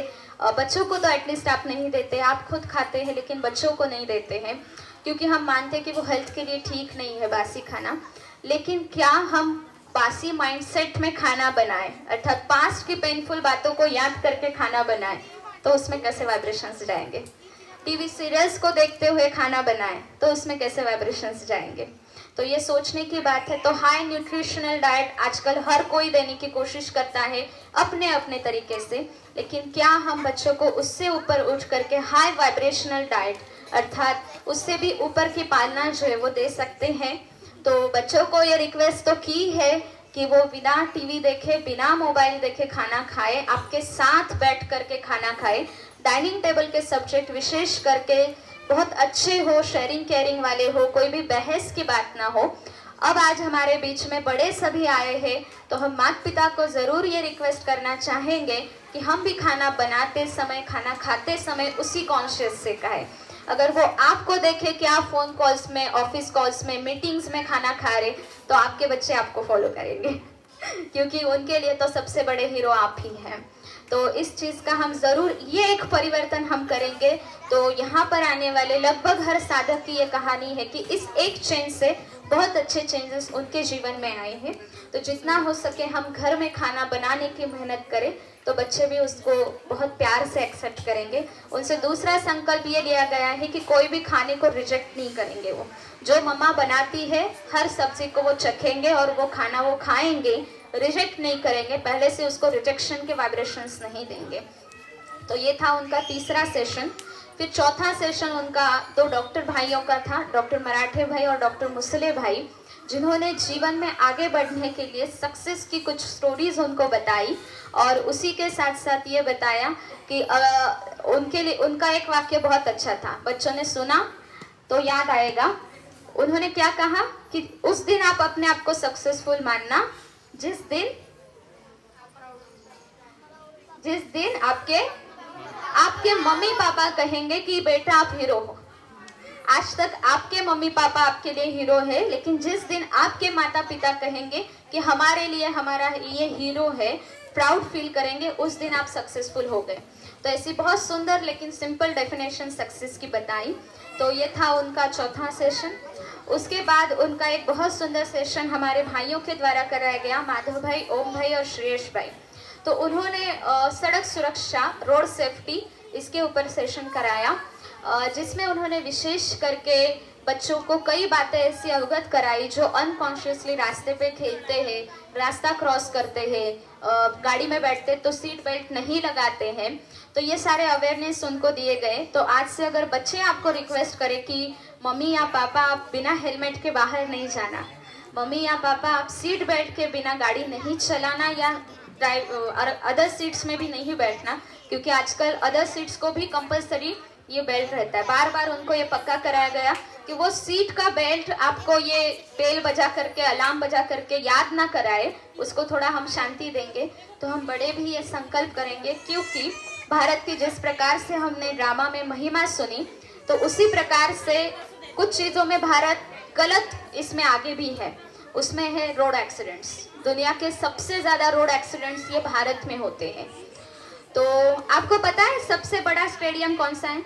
बच्चों को तो एटलीस्ट आप नहीं देते, आप खुद खाते हैं लेकिन बच्चों को नहीं देते हैं क्योंकि हम मानते हैं कि वो हेल्थ के लिए ठीक नहीं है बासी खाना। लेकिन क्या हम बासी माइंडसेट में खाना बनाएं, अर्थात पास्ट की पेनफुल बातों को याद करके खाना बनाएं, तो उसमें कैसे वाइब्रेशंस जाएंगे। टीवी सीरियल्स को देखते हुए खाना बनाएं तो उसमें कैसे वाइब्रेशंस जाएंगे। तो ये सोचने की बात है। तो हाई न्यूट्रिशनल डाइट आजकल हर कोई देने की कोशिश करता है अपने अपने तरीके से, लेकिन क्या हम बच्चों को उससे ऊपर उठ करके हाई वाइब्रेशनल डाइट अर्थात उससे भी ऊपर की पालना जो है वो दे सकते हैं। तो बच्चों को ये रिक्वेस्ट तो की है कि वो बिना टीवी देखे, बिना मोबाइल देखे खाना खाए, आपके साथ बैठ करके खाना खाए। डाइनिंग टेबल के सब्जेक्ट विशेष करके बहुत अच्छे हो, शेयरिंग केयरिंग वाले हो, कोई भी बहस की बात ना हो। अब आज हमारे बीच में बड़े सभी आए हैं तो हम माता पिता को ज़रूर ये रिक्वेस्ट करना चाहेंगे कि हम भी खाना बनाते समय, खाना खाते समय उसी कॉन्शियस से कहें। अगर वो आपको देखे कि आप फ़ोन कॉल्स में, ऑफिस कॉल्स में, मीटिंग्स में खाना खा रहे तो आपके बच्चे आपको फॉलो करेंगे क्योंकि उनके लिए तो सबसे बड़े हीरो आप ही हैं। तो इस चीज़ का हम ज़रूर ये एक परिवर्तन हम करेंगे तो यहाँ पर आने वाले लगभग हर साधक की ये कहानी है कि इस एक चेंज से बहुत अच्छे चेंजेस उनके जीवन में आए हैं। तो जितना हो सके हम घर में खाना बनाने की मेहनत करें तो बच्चे भी उसको बहुत प्यार से एक्सेप्ट करेंगे। उनसे दूसरा संकल्प ये लिया गया है कि कोई भी खाने को रिजेक्ट नहीं करेंगे। वो जो मम्मा बनाती है हर सब्जी को वो चखेंगे और वो खाना वो खाएंगे, रिजेक्ट नहीं करेंगे, पहले से उसको रिजेक्शन के वाइब्रेशंस नहीं देंगे। तो ये था उनका तीसरा सेशन। फिर चौथा सेशन उनका 2 डॉक्टर भाइयों का था, डॉक्टर मराठे भाई और डॉक्टर मुसले भाई, जिन्होंने जीवन में आगे बढ़ने के लिए सक्सेस की कुछ स्टोरीज उनको बताई। और उसी के साथ साथ ये बताया कि उनके लिए उनका एक वाक्य बहुत अच्छा था, बच्चों ने सुना तो याद आएगा। उन्होंने क्या कहा कि उस दिन आप अपने आप को सक्सेसफुल मानना जिस दिन आपके मम्मी पापा कहेंगे कि बेटा आप हीरो हो। आज तक आपके मम्मी पापा आपके लिए हीरो है, लेकिन जिस दिन आपके माता पिता कहेंगे कि हमारे लिए हमारा ये हीरो है, प्राउड फील करेंगे, उस दिन आप सक्सेसफुल हो गए। तो ऐसी बहुत सुंदर लेकिन सिंपल डेफिनेशन सक्सेस की बताई। तो ये था उनका चौथा सेशन। उसके बाद उनका एक बहुत सुंदर सेशन हमारे भाइयों के द्वारा कराया गया, माधव भाई, ओम भाई और श्रेयश भाई। तो उन्होंने सड़क सुरक्षा, रोड सेफ्टी, इसके ऊपर सेशन कराया, जिसमें उन्होंने विशेष करके बच्चों को कई बातें ऐसी अवगत कराई जो अनकॉन्शियसली रास्ते पे खेलते हैं, रास्ता क्रॉस करते हैं, गाड़ी में बैठते तो सीट बेल्ट नहीं लगाते हैं। तो ये सारे अवेयरनेस उनको दिए गए। तो आज से अगर बच्चे आपको रिक्वेस्ट करें कि मम्मी या पापा आप बिना हेलमेट के बाहर नहीं जाना, मम्मी या पापा आप सीट बेल्ट के बिना गाड़ी नहीं चलाना, या अदर सीट्स में भी नहीं बैठना, क्योंकि आजकल अदर सीट्स को भी कंपलसरी ये बेल्ट रहता है। बार बार उनको ये पक्का कराया गया कि वो सीट का बेल्ट आपको ये बेल बजा करके, अलार्म बजा करके याद ना कराए, उसको थोड़ा हम शांति देंगे। तो हम बड़े भी ये संकल्प करेंगे, क्योंकि भारत की जिस प्रकार से हमने ड्रामा में महिमा सुनी, तो उसी प्रकार से कुछ चीज़ों में भारत गलत इसमें आगे भी है। उसमें है रोड एक्सीडेंट्स। दुनिया के सबसे ज़्यादा रोड एक्सीडेंट्स ये भारत में होते हैं। तो आपको पता है सबसे बड़ा स्टेडियम कौन सा है?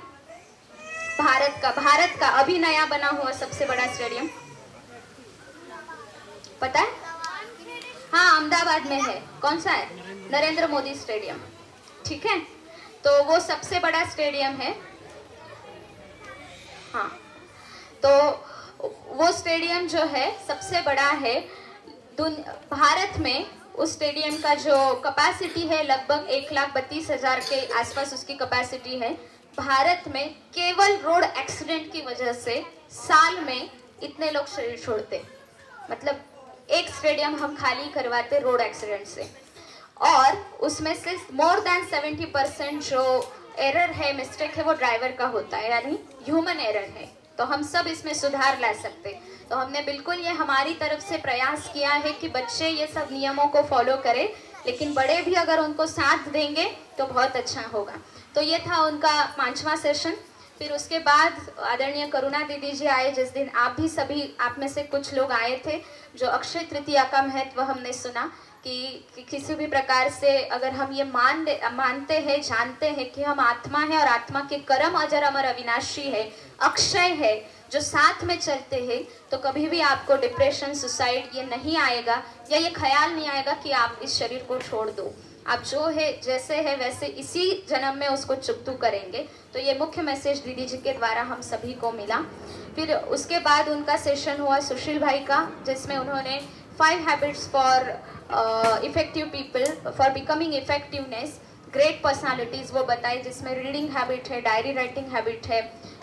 भारत का अभी नया बना हुआ सबसे बड़ा स्टेडियम पता है? हाँ, अहमदाबाद में है। कौन सा है? नरेंद्र मोदी स्टेडियम। ठीक है, तो वो सबसे बड़ा स्टेडियम है। हाँ, तो वो स्टेडियम जो है सबसे बड़ा है भारत में। उस स्टेडियम का जो कैपेसिटी है लगभग 1,32,000 के आसपास उसकी कैपेसिटी है। भारत में केवल रोड एक्सीडेंट की वजह से साल में इतने लोग शरीर छोड़ते, मतलब एक स्टेडियम हम खाली करवाते रोड एक्सीडेंट से। और उसमें से मोर देन 70% जो एरर है, मिस्टेक है, वो ड्राइवर का होता है, यानी ह्यूमन एरर है। तो हम सब इसमें सुधार ला सकते। तो हमने बिल्कुल ये हमारी तरफ से प्रयास किया है कि बच्चे ये सब नियमों को फॉलो करें, लेकिन बड़े भी अगर उनको साथ देंगे तो बहुत अच्छा होगा। तो ये था उनका 5वां सेशन। फिर उसके बाद आदरणीय करुणा दीदी जी आए, जिस दिन आप भी सभी, आप में से कुछ लोग आए थे, जो अक्षय तृतीया का महत्व हमने सुना कि किसी भी प्रकार से अगर हम ये मानते हैं, जानते हैं कि हम आत्मा है और आत्मा के कर्म अजर अमर अविनाशी है, अक्षय है, जो साथ में चलते हैं, तो कभी भी आपको डिप्रेशन, सुसाइड ये नहीं आएगा, या ये ख्याल नहीं आएगा कि आप इस शरीर को छोड़ दो। आप जो है, जैसे है वैसे इसी जन्म में उसको चुकतू करेंगे। तो ये मुख्य मैसेज दीदी जी के द्वारा हम सभी को मिला। फिर उसके बाद उनका सेशन हुआ सुशील भाई का, जिसमें उन्होंने 5 habits for effective people for becoming effectiveness, great personalities वो बताई, जिसमें रीडिंग हैबिट है, डायरी राइटिंग हैबिट है,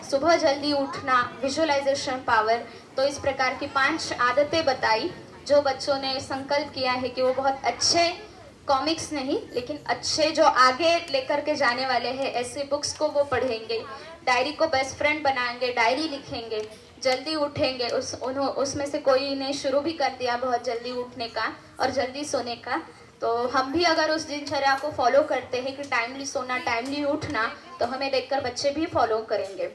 सुबह जल्दी उठना, विजुअलाइजेशन पावर। तो इस प्रकार की 5 आदतें बताई, जो बच्चों ने संकल्प किया है कि वो बहुत अच्छे कॉमिक्स नहीं, लेकिन अच्छे जो आगे लेकर के जाने वाले हैं ऐसे बुक्स को वो पढ़ेंगे, डायरी को बेस्ट फ्रेंड बनाएंगे, डायरी लिखेंगे, जल्दी उठेंगे। उसमें से कोई ने शुरू भी कर दिया बहुत जल्दी उठने का और जल्दी सोने का। तो हम भी अगर उस दिनचर्या को फॉलो करते हैं कि टाइमली सोना, टाइमली उठना, तो हमें देखकर बच्चे भी फॉलो करेंगे।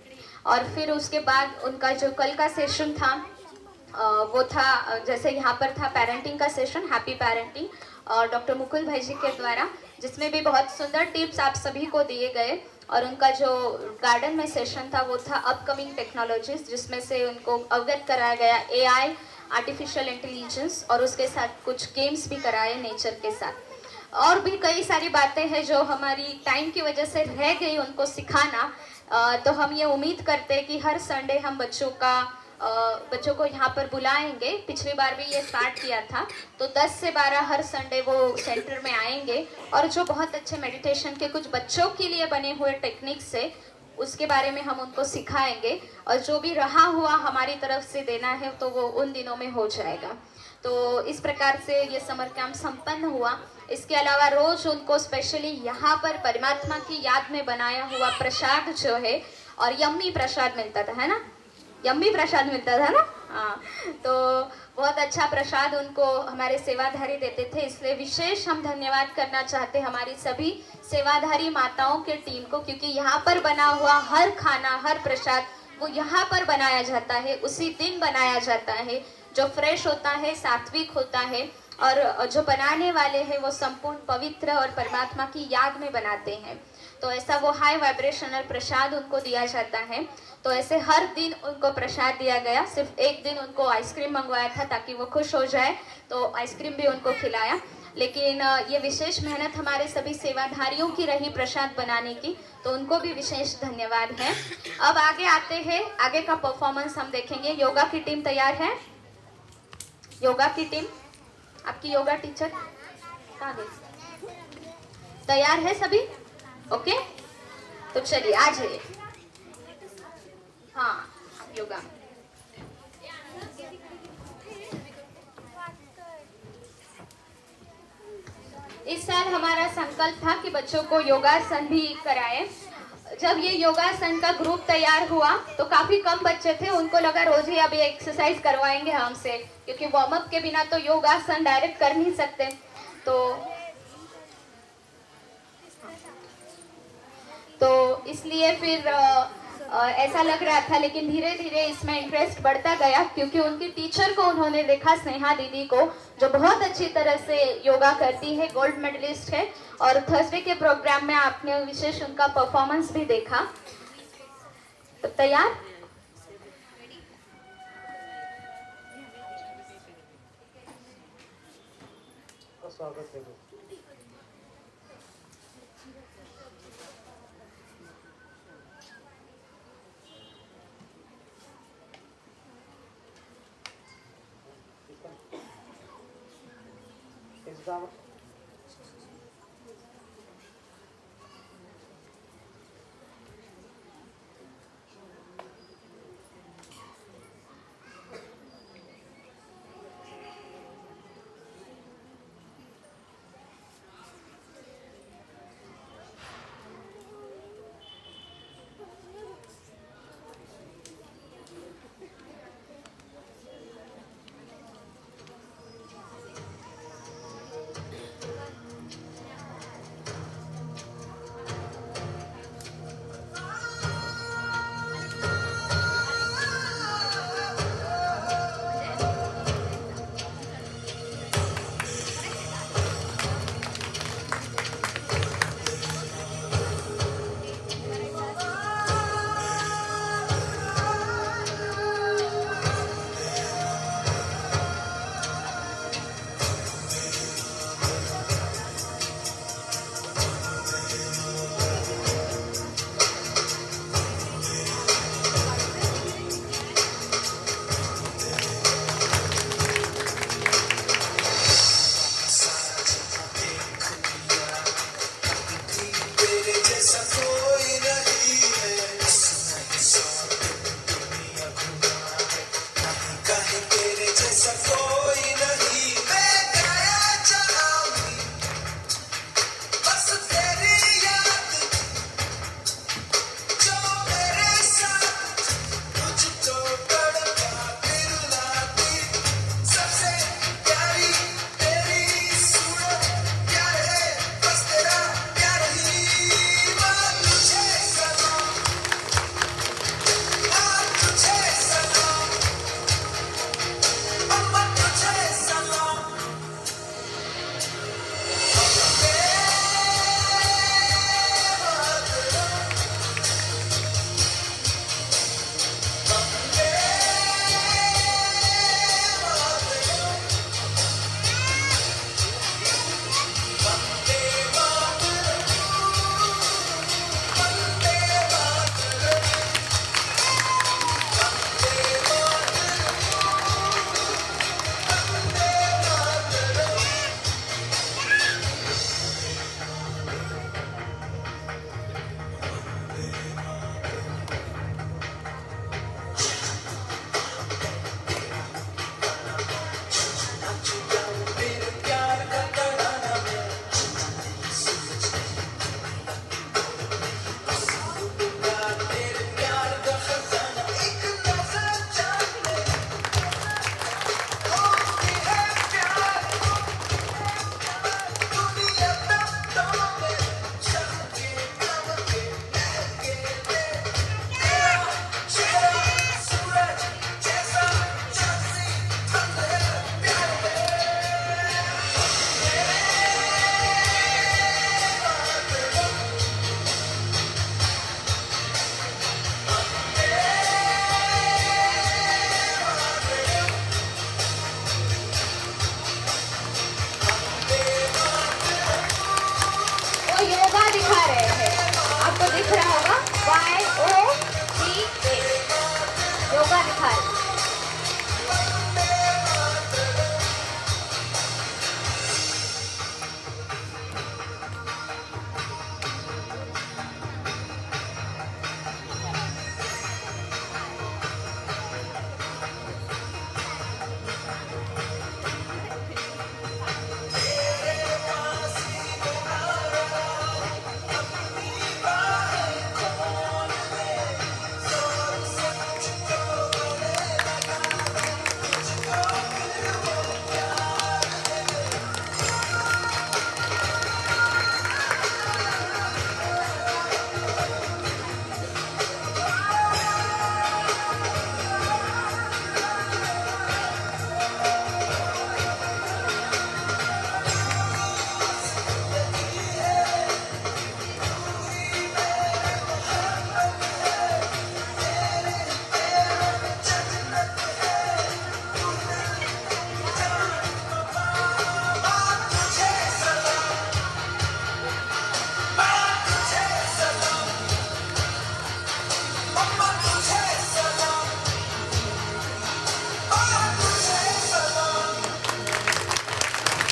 और फिर उसके बाद उनका जो कल का सेशन था वो था, जैसे यहाँ पर था पेरेंटिंग का सेशन, हैप्पी पेरेंटिंग, और डॉक्टर मुकुल भाई जी के द्वारा, जिसमें भी बहुत सुंदर टिप्स आप सभी को दिए गए। और उनका जो गार्डन में सेशन था वो था अपकमिंग टेक्नोलॉजीज, जिसमें से उनको अवगत कराया गया AI, आर्टिफिशियल इंटेलिजेंस, और उसके साथ कुछ गेम्स भी कराए नेचर के साथ। और भी कई सारी बातें हैं जो हमारी टाइम की वजह से रह गई उनको सिखाना। तो हम ये उम्मीद करते हैं कि हर संडे हम बच्चों को यहाँ पर बुलाएंगे। पिछली बार भी ये स्टार्ट किया था, तो 10 से 12 हर संडे वो सेंटर में आएंगे, और जो बहुत अच्छे मेडिटेशन के कुछ बच्चों के लिए बने हुए टेक्निक्स से उसके बारे में हम उनको सिखाएंगे, और जो भी रहा हुआ हमारी तरफ से देना है तो वो उन दिनों में हो जाएगा। तो इस प्रकार से ये समर कैंप संपन्न हुआ। इसके अलावा रोज उनको स्पेशली यहाँ पर परमात्मा की याद में बनाया हुआ प्रसाद जो है, और यम्मी प्रसाद मिलता था, है ना, यम्मी प्रसाद मिलता था ना, हाँ, तो बहुत अच्छा प्रसाद उनको हमारे सेवाधारी देते थे। इसलिए विशेष हम धन्यवाद करना चाहते हैं हमारी सभी सेवाधारी माताओं के टीम को, क्योंकि यहाँ पर बना हुआ हर खाना, हर प्रसाद वो यहाँ पर बनाया जाता है, उसी दिन बनाया जाता है, जो फ्रेश होता है, सात्विक होता है, और जो बनाने वाले हैं वो संपूर्ण पवित्र और परमात्मा की याद में बनाते हैं। तो ऐसा वो हाई वाइब्रेशनल प्रसाद उनको दिया जाता है। तो ऐसे हर दिन उनको प्रसाद दिया गया। सिर्फ एक दिन उनको आइसक्रीम मंगवाया था ताकि वो खुश हो जाए, तो आइसक्रीम भी उनको खिलाया। लेकिन ये विशेष मेहनत हमारे सभी सेवाधारियों की रही प्रसाद बनाने की, तो उनको भी विशेष धन्यवाद है। अब आगे आते हैं, आगे का परफॉर्मेंस हम देखेंगे। योगा की टीम तैयार है? योगा की टीम, आपकी योगा टीचर कहाँ गई? तैयार है सभी? ओके, तो चलिए आ जाइए। हाँ, योगा इस साल हमारा संकल्प था कि बच्चों को योगासन भी कराएं। जब ये योगासन का ग्रुप तैयार हुआ तो काफी कम बच्चे थे, उनको लगा रोज ही अभी एक्सरसाइज करवाएंगे हमसे, क्योंकि वार्म अप के बिना तो योगासन डायरेक्ट कर नहीं सकते। तो इसलिए फिर ऐसा लग रहा था, लेकिन धीरे धीरे इसमें इंटरेस्ट बढ़ता गया, क्योंकि उनकी टीचर को उन्होंने देखा, स्नेहा दीदी को, जो बहुत अच्छी तरह से योगा करती है, गोल्ड मेडलिस्ट है, और थर्सडे के प्रोग्राम में आपने विशेष उनका परफॉर्मेंस भी देखा। तो तैयार? स्वागत है। इस ड्रामा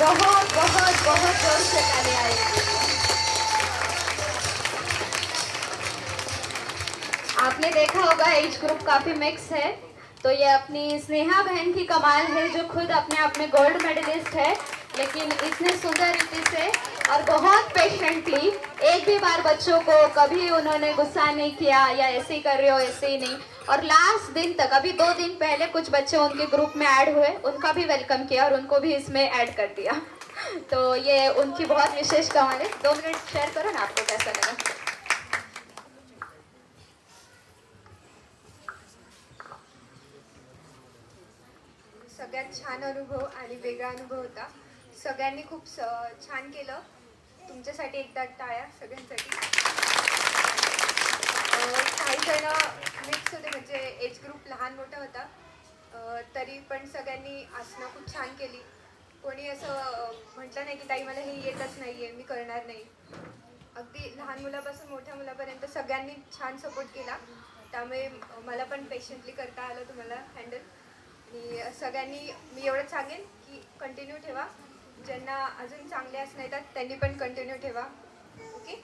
बहुत बहुत बहुत जोर से ताली आएगी। आपने देखा होगा एज ग्रुप काफी मिक्स है, तो ये अपनी स्नेहा बहन की कमाल है जो खुद अपने आप में गोल्ड मेडलिस्ट है, लेकिन इतने सुंदर रीति से और बहुत पेशेंटली एक भी बार बच्चों को कभी उन्होंने गुस्सा नहीं किया या ऐसे ही कर रहे हो ऐसे ही नहीं, और लास्ट दिन तक अभी 2 दिन पहले कुछ बच्चे उनके ग्रुप में ऐड हुए, उनका भी वेलकम किया और उनको भी इसमें ऐड कर दिया। तो ये उनकी बहुत विशेष कमाल है। 2 मिनट शेयर करो ना, आपको कैसा लगा? सगळ्यात छान अनुभव आणि वेगळा अनुभव होता। सगळ्यांनी खूप छान केलं। तुमच्यासाठी एकदा टाळ्या सगळ्यांसाठी। काही जण मिक्स होते, म्हणजे एज ग्रुप लहान मोठा होता, तरी पण सगळ्यांनी आसनं खूप छान केली। कोणी असं म्हटलं नाही की ताई मला हे येतच नाहीये, मी करणार नाही। अगदी लहान मुलापासून मोठ्या मुलापर्यंत सगळ्यांनी छान सपोर्ट केला, त्यामुळे मला पण पेशंटली करता आलं तुम्हाला हँडल। आणि सगळ्यांनी मी एवढंच सांगेन की कंटिन्यू ठेवा, ज्यांना अजून चांगले असं येतात त्यांनी पण कंटिन्यू ठेवा। Okay,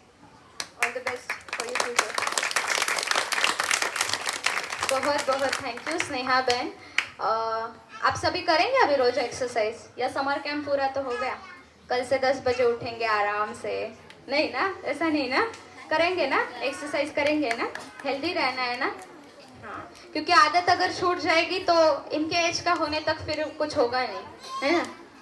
all the best for your future. बहुत बहुत थैंक यू स्नेहा बहन। आप सभी करेंगे अभी रोज एक्सरसाइज, या समर कैंप पूरा तो हो गया? कल से 10 बजे उठेंगे आराम से? नहीं ना, ऐसा नहीं ना, करेंगे ना, एक्सरसाइज करेंगे ना, हेल्दी रहना है ना। हाँ, क्योंकि आदत अगर छूट जाएगी तो इनके एज का होने तक फिर कुछ होगा नहीं,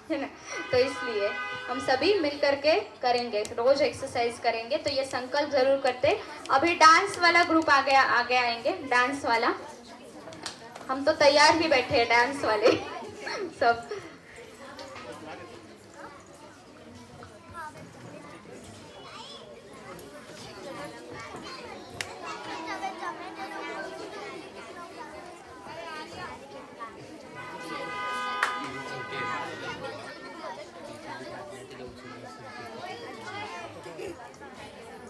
है ना। तो इसलिए हम सभी मिल करके करेंगे, रोज एक्सरसाइज करेंगे। तो ये संकल्प जरूर करते। अभी डांस वाला ग्रुप आगे आएंगे, डांस वाला। हम तो तैयार ही बैठे हैं डांस वाले सब।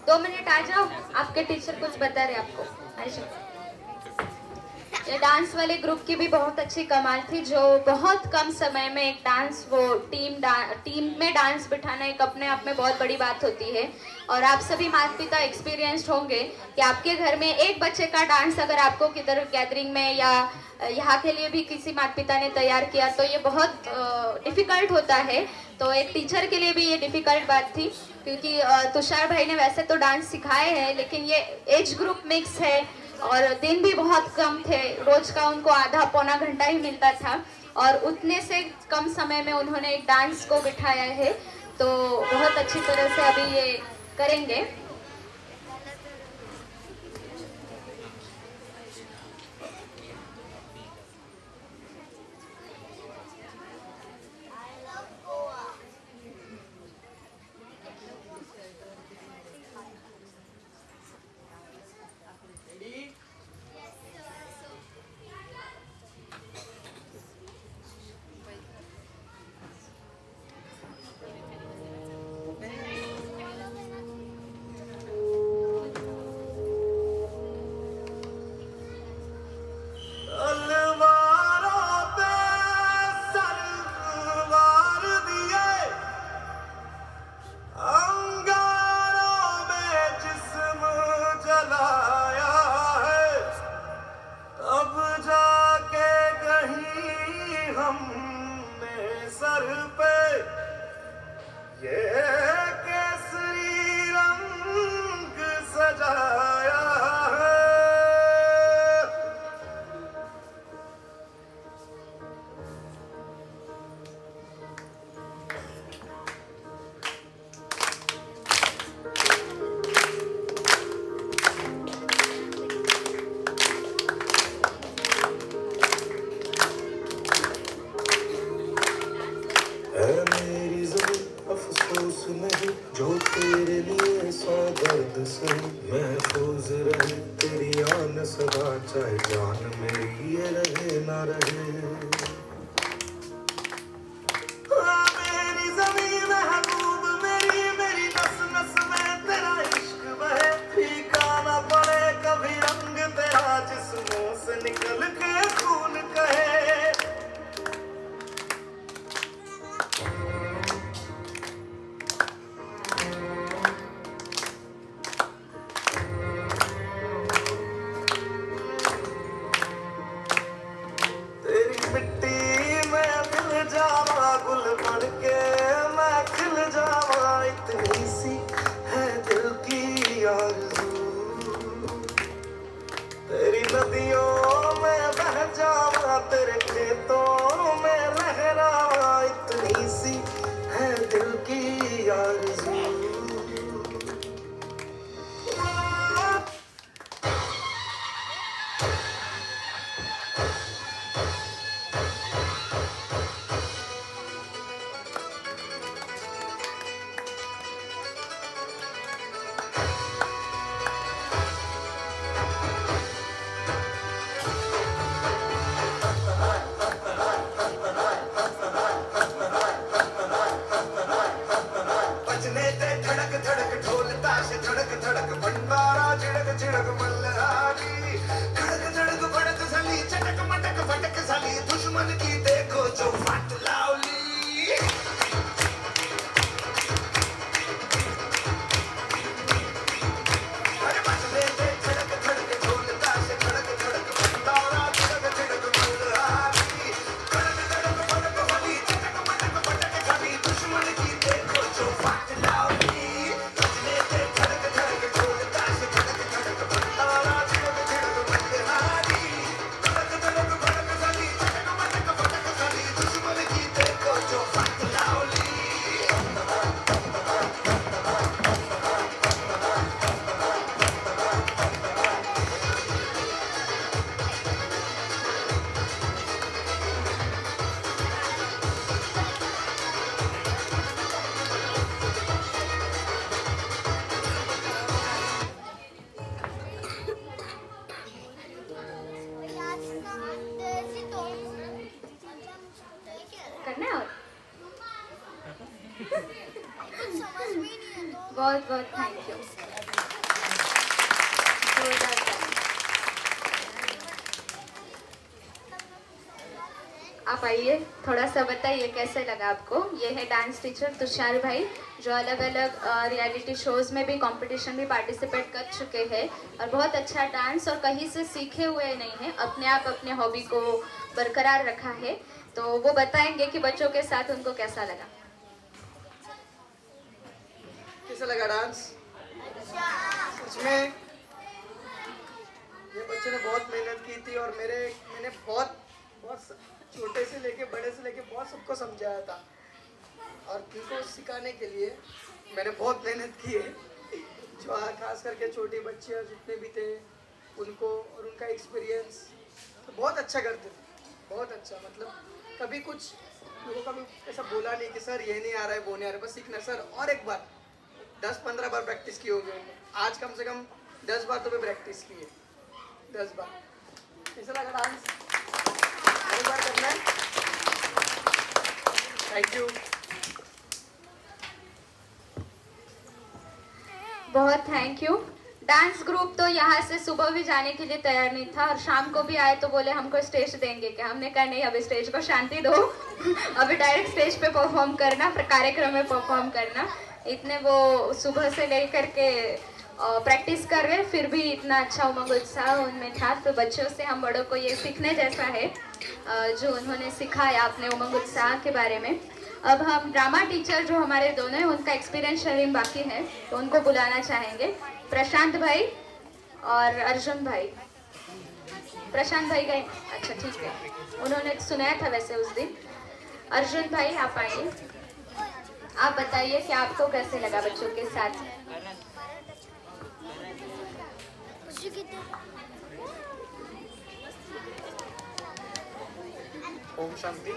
दो मिनट आ जाओ, आपके टीचर कुछ बता रहे आपको। ये डांस वाले ग्रुप की भी बहुत अच्छी कमाल थी, जो बहुत कम समय में एक डांस, वो टीम में डांस बिठाना एक अपने आप में बहुत बड़ी बात होती है। और आप सभी माता पिता एक्सपीरियंस्ड होंगे कि आपके घर में एक बच्चे का डांस अगर आपको किधर गैदरिंग में या यहाँ के लिए भी किसी माता पिता ने तैयार किया तो ये बहुत डिफ़िकल्ट होता है। तो एक टीचर के लिए भी ये डिफ़िकल्ट बात थी, क्योंकि तुषार भाई ने वैसे तो डांस सिखाए हैं, लेकिन ये एज ग्रुप मिक्स है और दिन भी बहुत कम थे, रोज का उनको आधा पौना घंटा ही मिलता था, और उतने से कम समय में उन्होंने एक डांस को बिठाया है। तो बहुत अच्छी तरह से अभी ये करेंगे। महफूज रहे तेरी आन सदा, चाहे जान मेरी ये रहे ना रहे। मेरी ज़मीन महबूब मेरी, मेरी नस नस में तेरा इश्क बहे, फीका ना पड़े कभी रंग तेरा, जिस्मों से निकल के खून कहे। बहुत बहुत थैंक यू। आप आइए, थोड़ा सा बताइए कैसे लगा आपको। ये है डांस टीचर तुषार भाई, जो अलग अलग रियलिटी शोज़ में भी कंपटीशन में पार्टिसिपेट कर चुके हैं और बहुत अच्छा डांस और कहीं से सीखे हुए नहीं हैं, अपने आप अपने हॉबी को बरकरार रखा है। तो वो बताएंगे कि बच्चों के साथ उनको कैसा लगा। कैसा लगा डांस? सच में ये बच्चों ने बहुत मेहनत की थी और मैंने बहुत छोटे से लेके बड़े से लेके बहुत सबको समझाया था और उनको सिखाने के लिए मैंने बहुत मेहनत की है। जो खास करके छोटी बच्चियाँ जितने भी थे उनको और उनका एक्सपीरियंस तो बहुत अच्छा करते थे, बहुत अच्छा। मतलब कभी कुछ लोगों कभी ऐसा बोला नहीं कि सर ये नहीं आ रहा है वो नहीं आ रहा है, बस सीखना सर। और एक बार 10-15 बार प्रैक्टिस की होगी, आज कम से कम 10 बार तो मैं प्रैक्टिस की है, 10 बार। कैसा लगा डांस? एक बार करना है। Thank you. बहुत थैंक यू। डांस ग्रुप तो यहाँ से सुबह भी जाने के लिए तैयार नहीं था और शाम को भी आए तो बोले हमको स्टेज देंगे क्या। हमने कहा नहीं, अभी स्टेज को शांति दो, अभी डायरेक्ट स्टेज पे परफॉर्म करना, कार्यक्रम में परफॉर्म करना। इतने वो सुबह से लेकर के प्रैक्टिस कर रहे, फिर भी इतना अच्छा उमंग उत्साह उनमें था। तो बच्चों से हम बड़ों को ये सीखने जैसा है जो उन्होंने सिखाया अपने उमंग उत्साह के बारे में। अब हम ड्रामा टीचर जो हमारे दोनों हैं उनका एक्सपीरियंस शेयरिंग बाकी है, तो उनको बुलाना चाहेंगे। प्रशांत भाई और अर्जुन भाई। प्रशांत भाई गए? अच्छा ठीक है, उन्होंने सुनाया था वैसे उस दिन। अर्जुन भाई आप आइए, आप बताइए कि आपको कैसे लगा बच्चों के साथ। ओम शांति।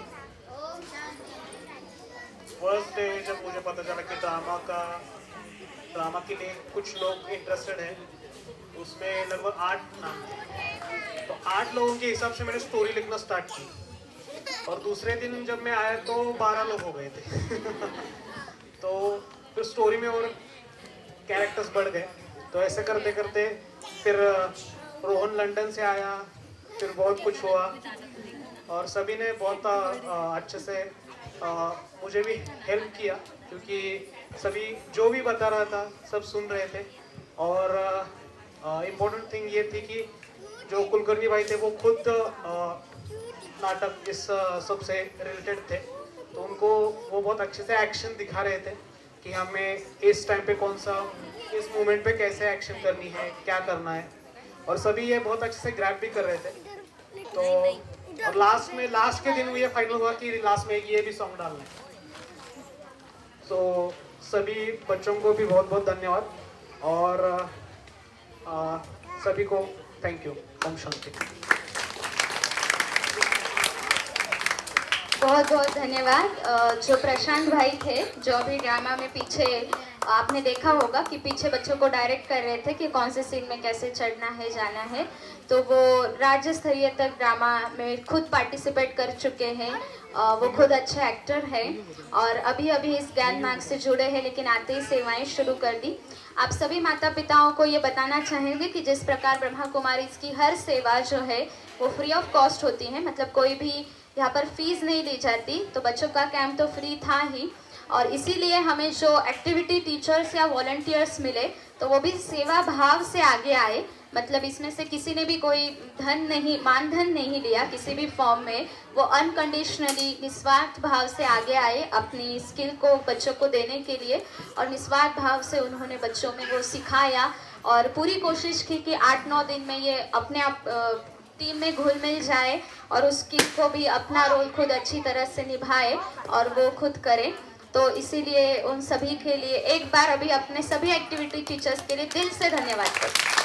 फर्स्ट डे जब मुझे पता चला कि ड्रामा के लिए कुछ लोग इंटरेस्टेड हैं, उसमें लगभग 8 नाम थे, तो 8 लोगों के हिसाब से मैंने स्टोरी लिखना स्टार्ट की और दूसरे दिन जब मैं आया तो 12 लोग हो गए थे। तो फिर स्टोरी में और कैरेक्टर्स बढ़ गए। तो ऐसे करते करते फिर रोहन लंदन से आया, फिर बहुत कुछ हुआ और सभी ने बहुत अच्छे से मुझे भी हेल्प किया, क्योंकि सभी जो भी बता रहा था सब सुन रहे थे। और इम्पोर्टेंट थिंग ये थी कि जो कुलकर्णी भाई थे वो खुद नाटक इस सब से रिलेटेड थे, तो उनको वो बहुत अच्छे से एक्शन दिखा रहे थे कि हमें इस टाइम पे कौन सा, इस मोमेंट पे कैसे एक्शन करनी है, क्या करना है, और सभी ये बहुत अच्छे से ग्रैब भी कर रहे थे। तो और लास्ट के दिन ये फाइनल हुआ कि लास्ट में ये भी सॉन्ग डालना है। तो सभी बच्चों को भी बहुत बहुत धन्यवाद और सभी को थैंक यू। ओम शांति। बहुत बहुत धन्यवाद। जो प्रशांत भाई थे, जो अभी ड्रामा में पीछे आपने देखा होगा कि पीछे बच्चों को डायरेक्ट कर रहे थे कि कौन से सीन में कैसे चढ़ना है, जाना है, तो वो राज्य स्तरीय तक ड्रामा में खुद पार्टिसिपेट कर चुके हैं। वो खुद अच्छे एक्टर हैं और अभी अभी इस ज्ञान मार्ग से जुड़े हैं, लेकिन आते ही सेवाएं शुरू कर दी। आप सभी माता पिताओं को ये बताना चाहेंगे कि जिस प्रकार ब्रह्मा कुमारी इसकी हर सेवा जो है वो फ्री ऑफ कॉस्ट होती है, मतलब कोई भी यहाँ पर फीस नहीं ली जाती। तो बच्चों का कैंप तो फ्री था ही, और इसीलिए हमें जो एक्टिविटी टीचर्स या वॉलंटियर्स मिले तो वो भी सेवा भाव से आगे आए। मतलब इसमें से किसी ने भी कोई मानधन नहीं लिया किसी भी फॉर्म में। वो अनकंडीशनली निस्वार्थ भाव से आगे आए अपनी स्किल को बच्चों को देने के लिए, और निस्वार्थ भाव से उन्होंने बच्चों में वो सिखाया और पूरी कोशिश की कि 8-9 दिन में ये अपने आप टीम में घुल मिल जाए और उस स्किल को भी अपना रोल खुद अच्छी तरह से निभाए और वो खुद करें। तो इसीलिए उन सभी के लिए एक बार अभी अपने सभी एक्टिविटी टीचर्स के लिए दिल से धन्यवाद करते हैं।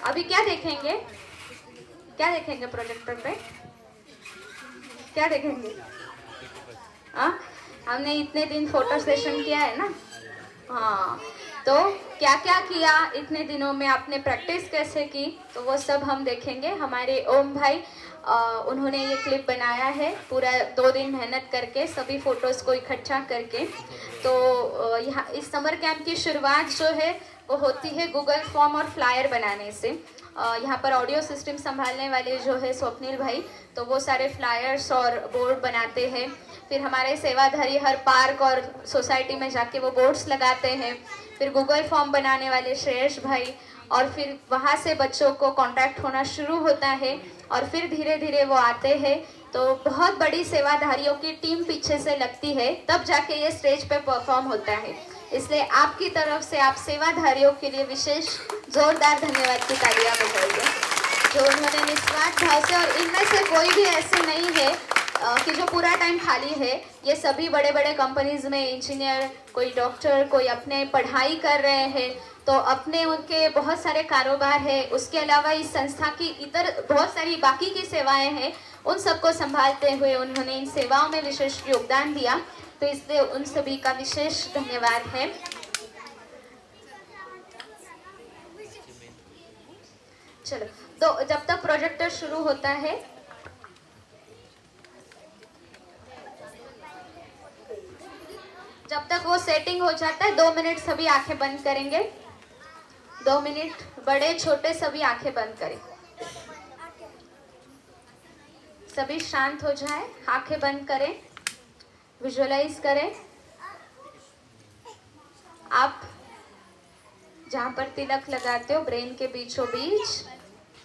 अभी क्या देखेंगे प्रोजेक्टर पे? क्या देखेंगे? हमने इतने दिन फोटो सेशन किया है ना, हाँ, तो क्या क्या किया इतने दिनों में, आपने प्रैक्टिस कैसे की, तो वो सब हम देखेंगे। हमारे ओम भाई उन्होंने ये क्लिप बनाया है पूरा 2 दिन मेहनत करके, सभी फोटोज़ को इकट्ठा करके। तो यहाँ इस समर कैंप की शुरुआत जो है वो होती है गूगल फॉर्म और फ्लायर बनाने से। यहाँ पर ऑडियो सिस्टम संभालने वाले जो है स्वप्निल भाई, तो वो सारे फ्लायर्स और बोर्ड बनाते हैं। फिर हमारे सेवाधारी हर पार्क और सोसाइटी में जाके वो बोर्ड्स लगाते हैं। फिर गूगल फॉर्म बनाने वाले श्रेयस भाई, और फिर वहाँ से बच्चों को कांटेक्ट होना शुरू होता है और फिर धीरे धीरे वो आते हैं। तो बहुत बड़ी सेवाधारियों की टीम पीछे से लगती है, तब जाके ये स्टेज पे परफॉर्म होता है। इसलिए आपकी तरफ से आप सेवाधारियों के लिए विशेष जोरदार धन्यवाद की तालियां बजाइए, जो उन्होंने निस्वार्थ भाव से, और इनमें से कोई भी ऐसे नहीं है कि जो पूरा टाइम खाली है। ये सभी बड़े बड़े कंपनीज में इंजीनियर, कोई डॉक्टर, कोई अपने पढ़ाई कर रहे हैं, तो अपने उनके बहुत सारे कारोबार है। उसके अलावा इस संस्था की इतर बहुत सारी बाकी की सेवाएं हैं, उन सबको संभालते हुए उन्होंने इन सेवाओं में विशेष योगदान दिया। तो इसलिए उन सभी का विशेष धन्यवाद है। चलो, तो जब तक प्रोजेक्टर शुरू होता है, जब तक वो सेटिंग हो जाता है, 2 मिनट सभी आंखें बंद करेंगे। 2 मिनट, बड़े छोटे सभी आंखें बंद करें। सभी शांत हो जाए, आंखें बंद करें, विजुअलाइज करें आप जहां पर तिलक लगाते हो ब्रेन के बीचों बीच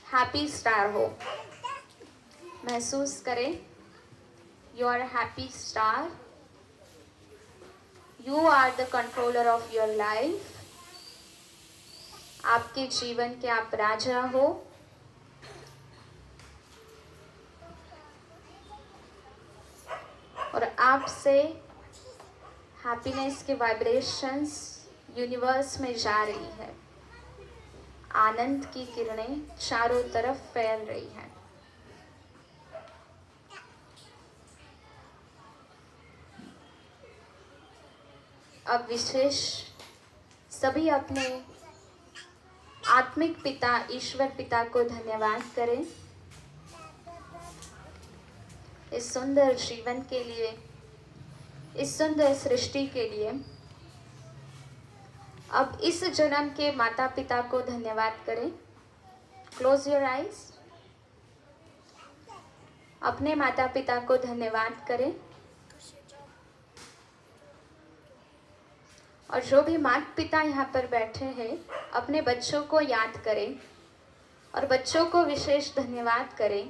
हैप्पी स्टार हो। महसूस करें you are happy star, you are the controller of your life. आपके जीवन के आप राजा हो। और आपसे हैप्पीनेस के वाइब्रेशंस यूनिवर्स में जा रही है। आनंद की किरणें चारों तरफ फैल रही हैं। अब विशेष सभी अपने आत्मिक पिता ईश्वर पिता को धन्यवाद करें इस सुंदर जीवन के लिए, इस सुंदर सृष्टि के लिए। अब इस जन्म के माता पिता को धन्यवाद करें। Close your eyes. अपने माता पिता को धन्यवाद करें, और जो भी माता पिता यहाँ पर बैठे हैं अपने बच्चों को याद करें और बच्चों को विशेष धन्यवाद करें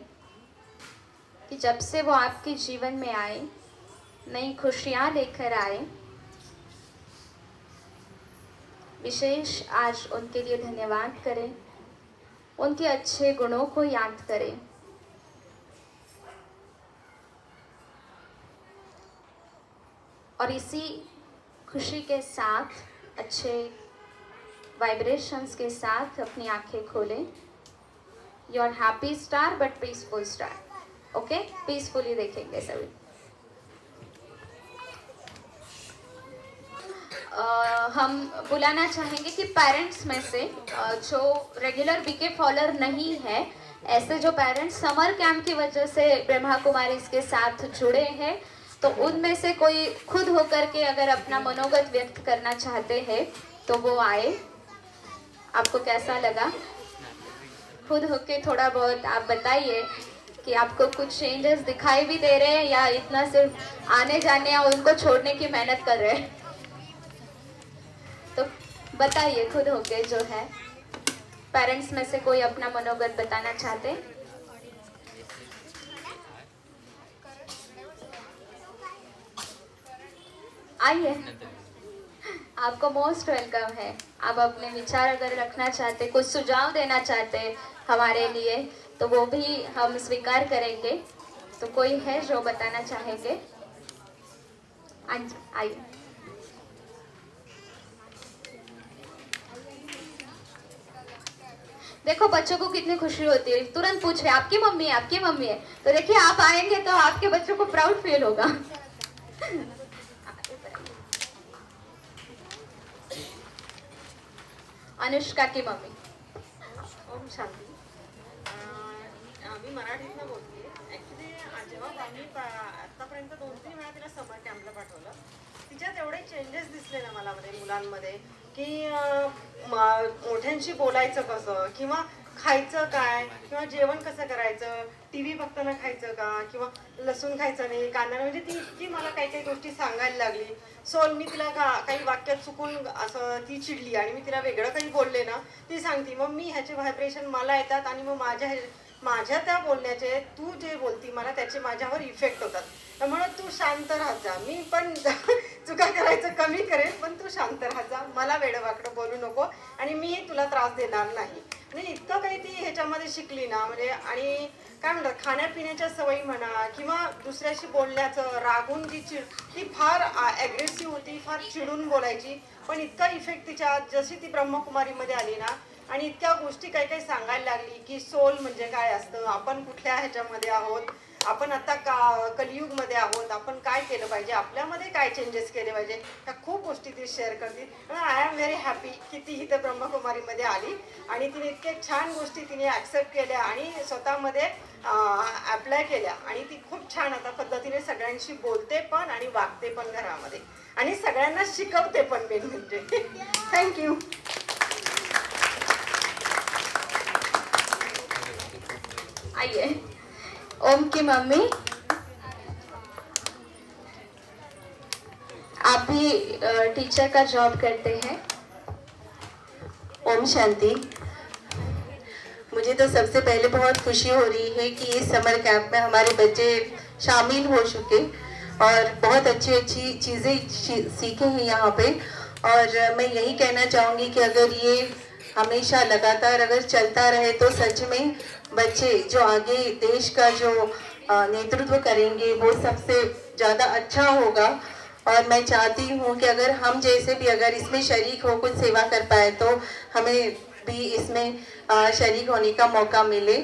कि जब से वो आपके जीवन में आए, नई खुशियाँ लेकर आए। विशेष आज उनके लिए धन्यवाद करें, उनके अच्छे गुणों को याद करें। और इसी खुशी के साथ, अच्छे वाइब्रेशंस के साथ अपनी आंखें खोलें। You are happy star but peaceful star. Okay, peacefully देखेंगे सभी। हम बुलाना चाहेंगे कि पेरेंट्स में से जो रेगुलर बीके फॉलोअर नहीं है, ऐसे जो पेरेंट्स समर कैंप की वजह से ब्रह्मा कुमारी इसके साथ जुड़े हैं, तो उनमें से कोई खुद होकर के अगर अपना मनोगत व्यक्त करना चाहते हैं तो वो आए। आपको कैसा लगा? खुद होके थोड़ा बहुत आप बताइए कि आपको कुछ चेंजेस दिखाई भी दे रहे हैं या इतना सिर्फ आने जाने या उनको छोड़ने की मेहनत कर रहे हैं। तो बताइए खुद होके, जो है पेरेंट्स में से कोई अपना मनोगत बताना चाहते हैं? आइए, आपको मोस्ट वेलकम है। आप अपने विचार अगर रखना चाहते, कुछ सुझाव देना चाहते हमारे लिए, तो वो भी हम स्वीकार करेंगे। तो कोई है जो बताना चाहेंगे? आइए। देखो बच्चों को कितनी खुशी होती है, तुरंत पूछ रहे आपकी मम्मी है, आपकी मम्मी है। तो देखिए आप आएंगे तो आपके बच्चों को प्राउड फील होगा। अनुष्का की मम्मी। ओम शांती। मी मराठीतनं बोलते. मी आतापर्यंत 2-3 वेळा तिला समर कॅम्पला पाठवलं. तिच्यात एवढे चेंजेस दिसले ना मला मध्ये मुलांमध्ये की मोठ्यांशी बोलायचं कसं किंवा खायचं काय किंवा जेवण कसं करायचं, TV बघताना खायचं का किंवा लसूण खायचं नाही, कांदा, म्हणजे ती इतकी मला काही काही गोष्टी सांगायला लागली. सो मी तिला काही वाक्यात चुकून असं ती चिडली आणि मी तिला वेगळं काही बोलले ना ती सांगते मग मी ह्याचे व्हायब्रेशन मला येतात आणि मग माझ्या त्या बोलण्याचे तू जे बोलती मला त्याचे माझ्यावर इफेक्ट होतात. त्यामुळे तू शांत राहत जा. मी पण चुका करायचं कमी करेन पण तू शांत राहत जा, मला वेडवाकडं बोलू नको आणि मी तुला त्रास देणार नाही. म्हणजे इतकं काही ती ह्याच्यामध्ये शिकली ना, म्हणजे आणि काय म्हणतात खाण्यापिण्याच्या सवयी म्हणा किंवा दुसऱ्याशी बोलण्याचं रागून जी ती फार ॲग्रेसिव्ह होती, फार चिडून बोलायची, पण इतका इफेक्ट तिच्या जशी ती ब्रह्मकुमारीमध्ये आली ना आणि इतक्या गोष्टी काही काही सांगायला लागली की सोल म्हणजे काय असतं, आपण कुठल्या ह्याच्यामध्ये आहोत, आपण आता कलियुगमध्ये आहोत, आपण काय केलं पाहिजे, आपल्यामध्ये काय चेंजेस केले पाहिजे, त्या खूप गोष्टी ती शेअर करते. आय एम व्हेरी हॅपी की ती इथं ब्रह्मकुमारीमध्ये आली आणि तिने इतके छान गोष्टी तिने ॲक्सेप्ट केल्या आणि स्वतःमध्ये अप्लाय केल्या आणि ती खूप छान आता पद्धतीने सगळ्यांशी बोलते पण आणि वागते पण घरामध्ये आणि सगळ्यांना शिकवते पण मेन म्हणजे. थँक्यू. आइए ओम की मम्मी, आप भी टीचर का जॉब करते हैं. ओम शांति. मुझे तो सबसे पहले बहुत खुशी हो रही है कि इस समर कैंप में हमारे बच्चे शामिल हो चुके और बहुत अच्छी अच्छी चीज़ें सीखे हैं यहाँ पे. और मैं यही कहना चाहूँगी कि अगर ये हमेशा लगातार अगर चलता रहे तो सच में बच्चे जो आगे देश का जो नेतृत्व करेंगे वो सबसे ज़्यादा अच्छा होगा. और मैं चाहती हूँ कि अगर हम जैसे भी अगर इसमें शरीक हो कुछ सेवा कर पाए तो हमें भी इसमें शरीक होने का मौका मिले.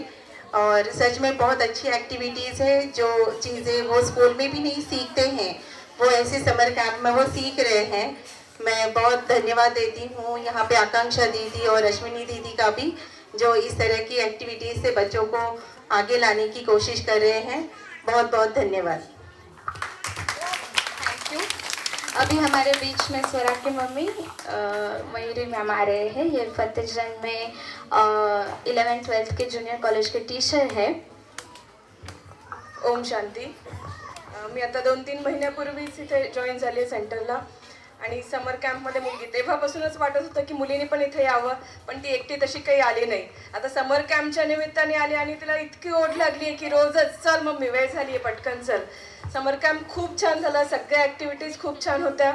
और सच में बहुत अच्छी एक्टिविटीज़ है, जो चीज़ें वो स्कूल में भी नहीं सीखते हैं वो ऐसे समर कैंप में वो सीख रहे हैं. मैं बहुत धन्यवाद देती हूँ यहाँ पे आकांक्षा दीदी और अश्विनी दीदी का भी, जो इस तरह की एक्टिविटीज़ से बच्चों को आगे लाने की कोशिश कर रहे हैं. बहुत बहुत धन्यवाद. Thank you. अभी हमारे बीच में स्वरा की मम्मी मयूरी मैम आ रहे हैं. ये फतेहजंग में 11th-12th के जूनियर कॉलेज के टीचर है. ओम शांती. मी आता 2-3 महिन्यापूर्वीच इथे जॉईन झाले सेंटरला आणि समर कॅम्पमध्ये मुलगी तेव्हापासूनच वाटत होतं की मुलीने पण इथे यावं, पण ती एकटी तशी काही आली नाही. आता समर कॅम्पच्या निमित्ताने आली आणि तिला इतकी ओढ लागली आहे की रोजच चल मम्मी वेळ झाली आहे पटकन चल. समर कॅम्प खूप छान झाला, सगळ्या ॲक्टिव्हिटीज खूप छान होत्या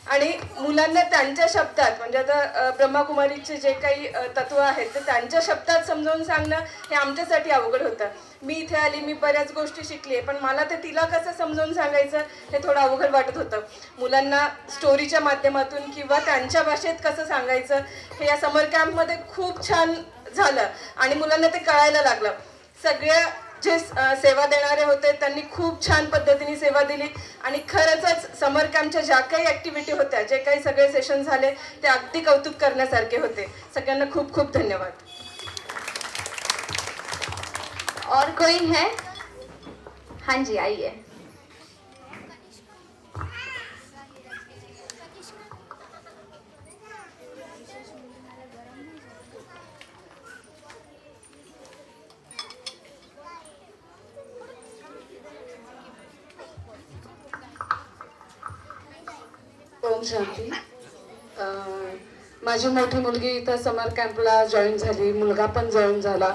आणि मुलांना त्यांच्या शब्दात म्हणजे आता ब्रह्मकुमारीचे जे काही तत्व आहेत ते त्यांच्या शब्दात समजावून सांगणं हे आमच्यासाठी अवघड होतं. मी इथे आली, मी बऱ्याच गोष्टी शिकली आहे, पण मला ते तिला कसं समजावून सांगायचं हे थोडं अवघड वाटत होतं. मुलांना स्टोरीच्या माध्यमातून किंवा त्यांच्या भाषेत कसं सांगायचं हे या समर कॅम्पमध्ये खूप छान झालं आणि मुलांना ते कळायला लागलं. सगळ्या जे सेवा देणारे होते त्यांनी खूप छान पद्धतीने सेवा दिली आणि खरंच समर कॅम्पच्या ज्या काही ॲक्टिव्हिटी होत्या, जे काही सगळे सेशन झाले ते अगदी कौतुक करण्यासारखे होते. सगळ्यांना खूप खूप धन्यवाद. और कोई है? हाँ जी आइए. ओम शांती. माझी मोठी मुलगी इथं समर कॅम्पला जॉईन झाली, मुलगा पण जॉईन झाला,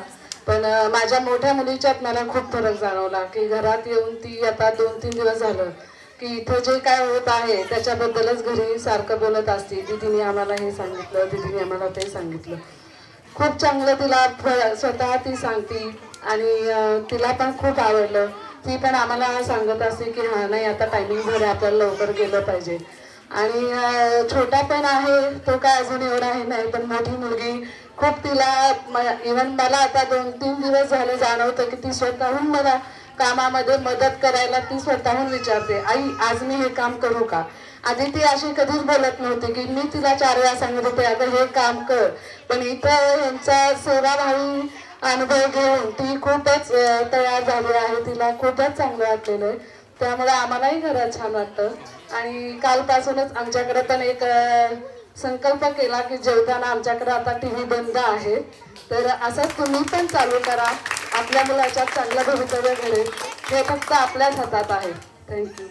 पण माझ्या मोठ्या मुलीच्यात मला खूप फरक जाणवला की घरात येऊन ती आता 2-3 दिवस झालं की इथं जे काय होत आहे त्याच्याबद्दलच घरी सारखं बोलत असते. दीदीने आम्हाला हे सांगितलं, दीदीने आम्हाला ते सांगितलं. खूप चांगलं तिला स्वतः ती सांगते आणि तिला पण खूप आवडलं. ती पण आम्हाला सांगत असते की हां नाही आता टायमिंग झालं, आपल्याला लवकर गेलं पाहिजे. आणि छोटा पण आहे तो काय अजून एवढा आहे नाही, पण मोठी मुलगी खूप तिला इव्हन मला आता 2-3 दिवस झाले जाणवतं की ती स्वतःहून मला कामामध्ये मदत करायला ती स्वतःहून विचारते, आई आज मी हे काम करू का. आधी ती अशी कधीच बोलत नव्हती की मी तिला 4 वेळा सांगत होते अगं हे काम कर, पण इथं यांचा सेवाभावी अनुभव घेऊन ती खूपच तयार झाली आहे. तिला खूपच चांगलं वाटलेलं आहे. त्यामुळे आम्हालाही घरात छान वाटतं. आणि कालपासूनच आमच्याकडे पण एक संकल्प केला की जेवताना आमच्याकडे आता TV बंद आहे, तर असंच तुम्ही पण चालू करा. आपल्या मुलाच्या चांगलं भवितव्य घडेल, हे फक्त आपल्याच हातात आहे. थँक्यू.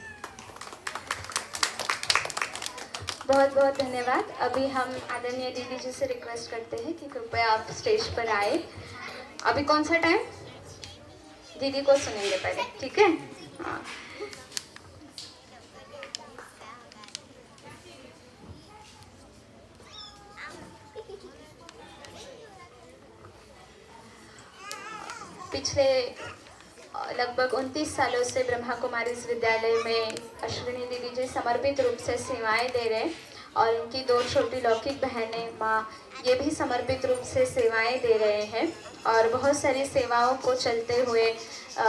बहुत बहुत धन्यवाद. अभी हम आदरणीय दीदी जी से रिक्वेस्ट करते हैं कि कृपया आप स्टेज पर आए. अभी कौन सा टाइम? दीदी को सुनेंगे पहले, ठीक है? हाँ. पिछले लगभग 29 सालों से ब्रह्मा कुमारीज विद्यालय में अश्विनी दीदी जी समर्पित रूप से सेवाएं दे रहे हैं और इनकी 2 छोटी लौकिक बहनें माँ ये भी समर्पित रूप से सेवाएं दे रहे हैं और बहुत सारी सेवाओं को चलते हुए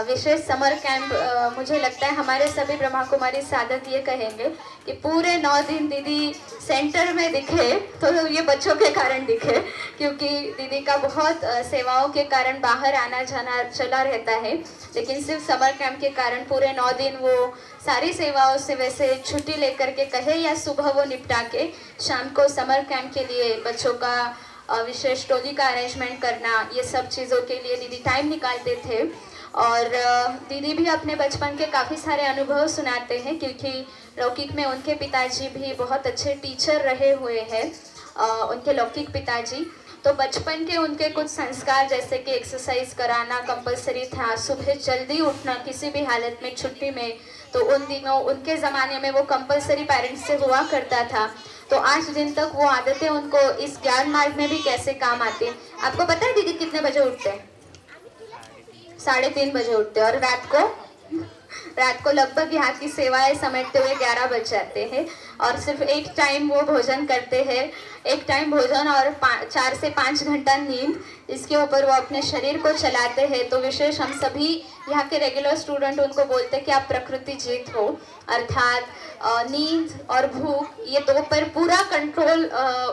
विशेष समर कैंप मुझे लगता है हमारे सभी ब्रह्मा कुमारी साधक ये कहेंगे कि पूरे 9 दिन दीदी सेंटर में दिखे तो ये बच्चों के कारण दिखे, क्योंकि दीदी का बहुत सेवाओं के कारण बाहर आना जाना चला रहता है, लेकिन सिर्फ समर कैंप के कारण पूरे 9 दिन वो सारी सेवाओं से वैसे छुट्टी लेकर के कहे या सुबह वो निपटा के शाम को समर कैंप के लिए बच्चों का विशेष टोली का अरेंजमेंट करना, ये सब चीज़ों के लिए दीदी टाइम निकालते थे. और दीदी भी अपने बचपन के काफ़ी सारे अनुभव सुनाते हैं, क्योंकि लौकिक में उनके पिताजी भी बहुत अच्छे टीचर रहे हुए हैं, उनके लौकिक पिताजी. तो बचपन के उनके कुछ संस्कार जैसे कि एक्सरसाइज कराना कंपलसरी था, सुबह जल्दी उठना किसी भी हालत में छुट्टी में, तो उन दिनों उनके ज़माने में वो कंपलसरी पेरेंट्स से हुआ करता था. तो आज दिन तक वो आदतें उनको इस ज्ञान मार्ग में भी कैसे काम आती हैं. आपको पता है दीदी कितने बजे उठते हैं? 3:30 बजे उठते हैं और रात को लगभग यहाँ की सेवाएं समेटते हुए 11 बज जाते हैं और सिर्फ एक टाइम वो भोजन करते हैं, एक टाइम भोजन और 4 से 5 घंटा नींद, इसके ऊपर वो अपने शरीर को चलाते हैं. तो विशेष हम सभी यहाँ के रेगुलर स्टूडेंट उनको बोलते हैं कि आप प्रकृति जीत हो, अर्थात नींद और भूख ये 2 पर पूरा कंट्रोल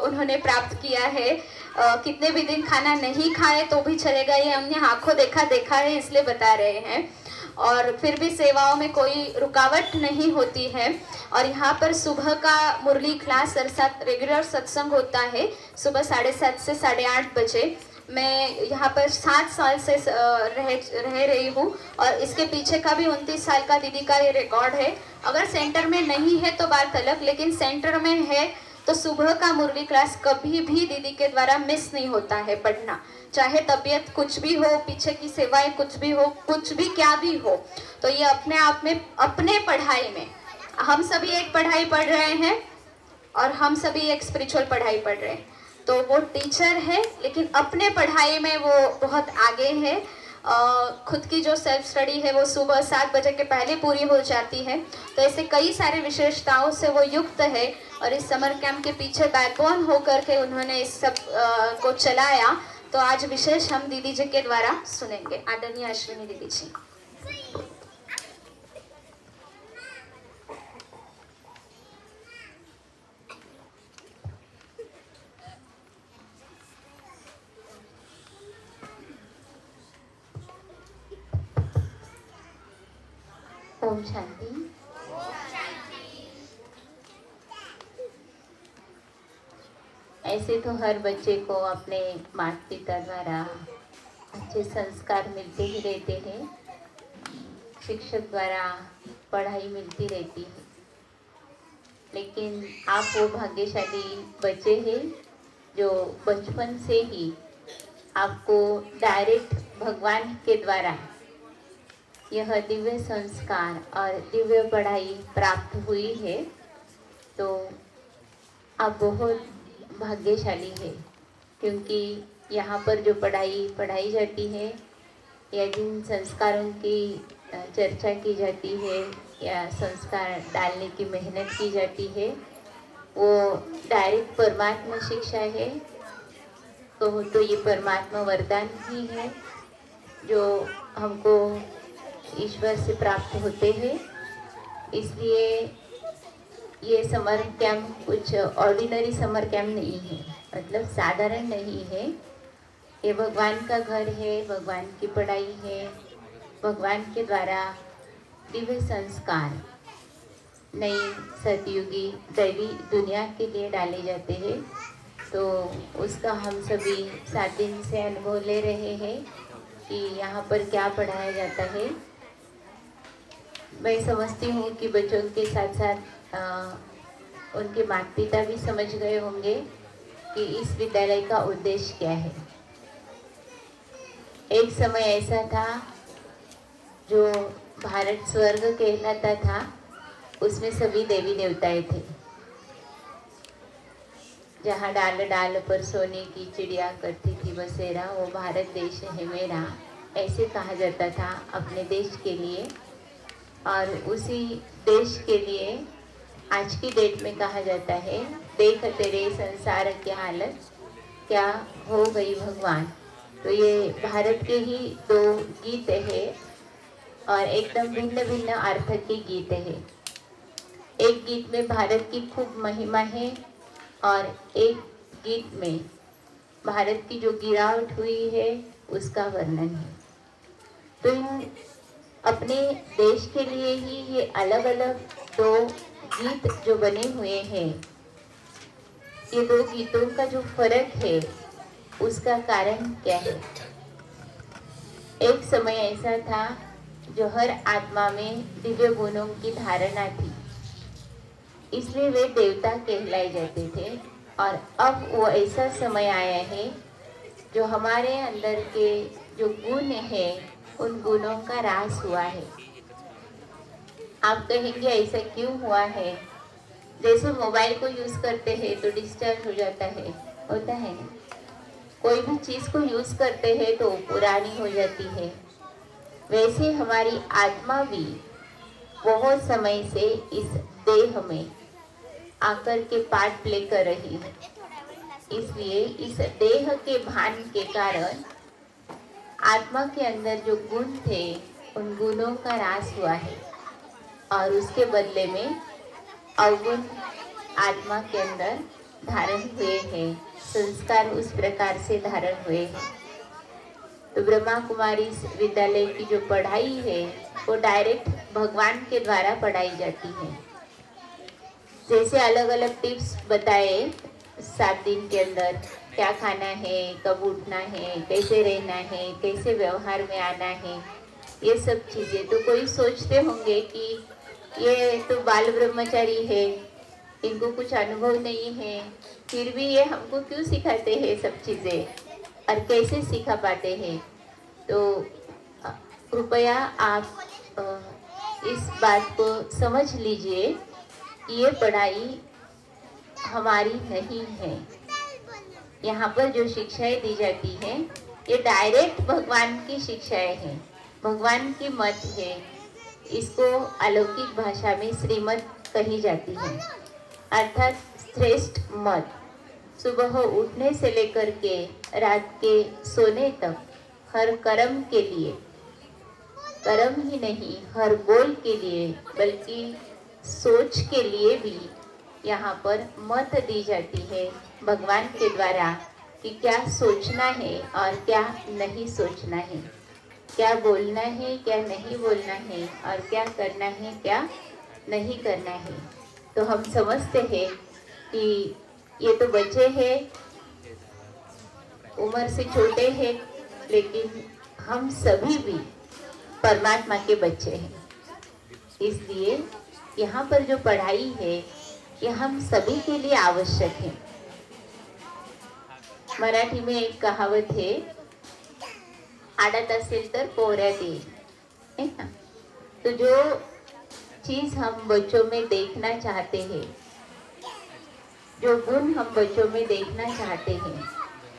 उन्होंने प्राप्त किया है. कितने भी दिन खाना नहीं खाए तो भी चलेगा, ये हमने आंखों देखा है इसलिए बता रहे हैं. और फिर भी सेवाओं में कोई रुकावट नहीं होती है. और यहाँ पर सुबह का मुरली क्लास अर्थात रेगुलर सत्संग होता है सुबह 7:30 से 8:30 बजे. मैं यहाँ पर 7 साल से रह रही हूँ और इसके पीछे का भी 29 साल का दीदी का ये रिकॉर्ड है. अगर सेंटर में नहीं है तो बात अलग, लेकिन सेंटर में है तो सुबह का मुरली क्लास कभी भी दीदी के द्वारा मिस नहीं होता है पढ़ना, चाहे तबीयत कुछ भी हो, पीछे की सेवाएं कुछ भी हो, कुछ भी क्या भी हो. तो ये अपने आप में अपने पढ़ाई में हम सभी एक पढ़ाई पढ़ रहे हैं और हम सभी एक स्पिरिचुअल पढ़ाई पढ़ रहे हैं. तो वो टीचर है लेकिन अपने पढ़ाई में वो बहुत आगे है. खुद की जो सेल्फ स्टडी है वो सुबह 7 बजे के पहले पूरी हो जाती है. तो ऐसे कई सारे विशेषताओं से वो युक्त है और इस समर कैंप के पीछे बैकबोन होकर के उन्होंने इस सब को चलाया. तो आज विशेष हम दीदी जी के द्वारा सुनेंगे. आदरणीय अश्विनी दीदी जी. ओम शांति. ऐसे तो हर बच्चे को अपने माता पिता द्वारा अच्छे संस्कार मिलते ही रहते हैं, शिक्षक द्वारा पढ़ाई मिलती रहती है, लेकिन आप वो भाग्यशाली बच्चे हैं जो बचपन से ही आपको डायरेक्ट भगवान के द्वारा यह दिव्य संस्कार और दिव्य पढ़ाई प्राप्त हुई है. तो आप बहुत भाग्यशाली है, क्योंकि यहाँ पर जो पढ़ाई जाती है या जिन संस्कारों की चर्चा की जाती है या संस्कार डालने की मेहनत की जाती है वो डायरेक्ट परमात्मा शिक्षा है. तो ये परमात्मा वरदान ही है जो हमको ईश्वर से प्राप्त होते हैं. इसलिए ये समर कैंप कुछ ऑर्डिनरी समर कैंप नहीं है, मतलब साधारण नहीं है. ये भगवान का घर है, भगवान की पढ़ाई है, भगवान के द्वारा दिव्य संस्कार नई सतयुगी दैवी दुनिया के लिए डाले जाते हैं। तो उसका हम सभी 7 दिन से अनुभव ले रहे हैं कि यहाँ पर क्या पढ़ाया जाता है। मैं समझती हूँ कि बच्चों के साथ साथ उनके माता पिता भी समझ गए होंगे कि इस विद्यालय का उद्देश्य क्या है। एक समय ऐसा था जो भारत स्वर्ग कहलाता था, उसमें सभी देवी देवताएं थे। जहाँ डाल डाल पर सोने की चिड़िया करती थी बसेरा, वो भारत देश है मेरा, ऐसे कहा जाता था अपने देश के लिए। और उसी देश के लिए आज की डेट में कहा जाता है, देख तेरे संसार की हालत क्या हो गई भगवान। तो ये भारत के ही 2 गीत है और एकदम भिन्न भिन्न अर्थ के गीत है। एक गीत में भारत की खूब महिमा है और एक गीत में भारत की जो गिरावट हुई है उसका वर्णन है। तो इन अपने देश के लिए ही ये अलग अलग 2 गीत जो बने हुए हैं, ये 2 गीतों का जो फर्क है उसका कारण क्या है। एक समय ऐसा था जो हर आत्मा में दिव्य गुणों की धारणा थी, इसलिए वे देवता कहलाए जाते थे। और अब वो ऐसा समय आया है जो हमारे अंदर के जो गुण है उन गुणों का ह्रास हुआ है। आप कहेंगे ऐसा क्यों हुआ है? जैसे मोबाइल को यूज करते हैं तो डिस्चार्ज हो जाता है, होता है ना। कोई भी चीज को यूज करते हैं तो पुरानी हो जाती है, वैसे हमारी आत्मा भी बहुत समय से इस देह में आकर के पार्ट प्ले कर रही है। इसलिए इस देह के भान के कारण आत्मा के अंदर जो गुण थे उन गुणों का ह्रास हुआ है और उसके बदले में अवगुण आत्मा के अंदर धारण हुए हैं, संस्कार उस प्रकार से धारण हुए हैं। तो ब्रह्मा कुमारी विद्यालय की जो पढ़ाई है वो डायरेक्ट भगवान के द्वारा पढ़ाई जाती है। जैसे अलग अलग टिप्स बताए 7 दिन के अंदर, क्या खाना है, कब उठना है, कैसे रहना है, कैसे व्यवहार में आना है, ये सब चीज़ें। तो कोई सोचते होंगे कि ये तो बाल ब्रह्मचारी है, इनको कुछ अनुभव नहीं है, फिर भी ये हमको क्यों सिखाते हैं सब चीज़ें और कैसे सिखा पाते हैं। तो कृपया आप इस बात को समझ लीजिए कि ये पढ़ाई हमारी नहीं है। यहाँ पर जो शिक्षाएं दी जाती हैं ये डायरेक्ट भगवान की शिक्षाएं हैं, भगवान की मत है। इसको अलौकिक भाषा में श्रीमत कही जाती है, अर्थात श्रेष्ठ मत। सुबह उठने से लेकर के रात के सोने तक हर कर्म के लिए, कर्म ही नहीं हर बोल के लिए बल्कि सोच के लिए भी यहाँ पर मत दी जाती है भगवान के द्वारा कि क्या सोचना है और क्या नहीं सोचना है, क्या बोलना है क्या नहीं बोलना है और क्या करना है क्या नहीं करना है। तो हम समझते हैं कि ये तो बच्चे हैं, उम्र से छोटे हैं, लेकिन हम सभी भी परमात्मा के बच्चे हैं। इसलिए यहाँ पर जो पढ़ाई है ये हम सभी के लिए आवश्यक है। मराठी में एक कहावत है, आडत असेल तर पोऱ्या दे, है ना। तो जो चीज हम बच्चों में देखना चाहते हैं, जो गुण हम बच्चों में देखना चाहते हैं,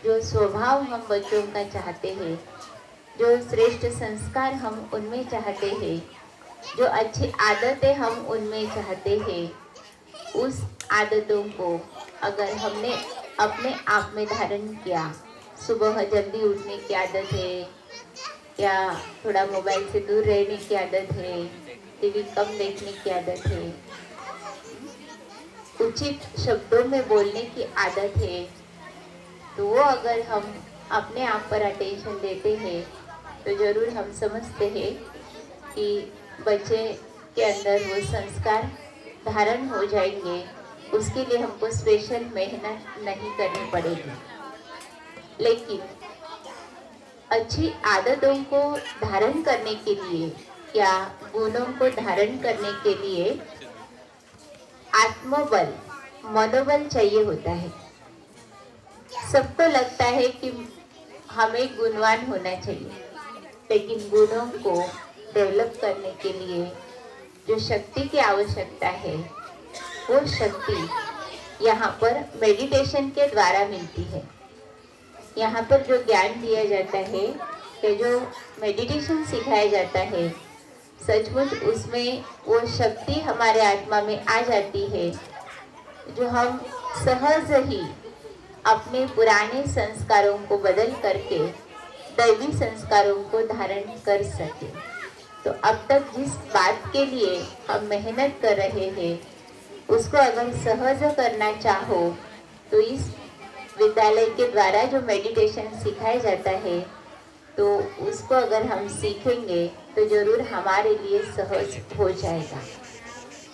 जो स्वभाव हम बच्चों का चाहते हैं, जो श्रेष्ठ संस्कार हम उनमें चाहते हैं, जो अच्छी आदतें हम उनमें चाहते हैं, उस आदतों को अगर हमने अपने आप में धारण किया, सुबह जल्दी उठने की आदत है या थोड़ा मोबाइल से दूर रहने की आदत है, टीवी कम देखने की आदत है, उचित शब्दों में बोलने की आदत है, तो वो अगर हम अपने आप पर अटेंशन देते हैं तो ज़रूर हम समझते हैं कि बच्चे के अंदर वो संस्कार धारण हो जाएंगे। उसके लिए हमको स्पेशल मेहनत नहीं करनी पड़ेगी, लेकिन अच्छी आदतों को धारण करने के लिए या गुणों को धारण करने के लिए आत्मबल, मनोबल चाहिए होता है। सबको लगता है कि हमें गुणवान होना चाहिए, लेकिन गुणों को डेवलप करने के लिए जो शक्ति की आवश्यकता है वो शक्ति यहाँ पर मेडिटेशन के द्वारा मिलती है। यहाँ पर जो ज्ञान दिया जाता है, कि जो मेडिटेशन सिखाया जाता है, सचमुच उसमें वो शक्ति हमारे आत्मा में आ जाती है जो हम सहज ही अपने पुराने संस्कारों को बदल करके दैवी संस्कारों को धारण कर सके। तो अब तक जिस बात के लिए हम मेहनत कर रहे हैं उसको अगर सहज करना चाहो तो इस विद्यालय के द्वारा जो मेडिटेशन सिखाया जाता है तो उसको अगर हम सीखेंगे तो ज़रूर हमारे लिए सहज हो जाएगा।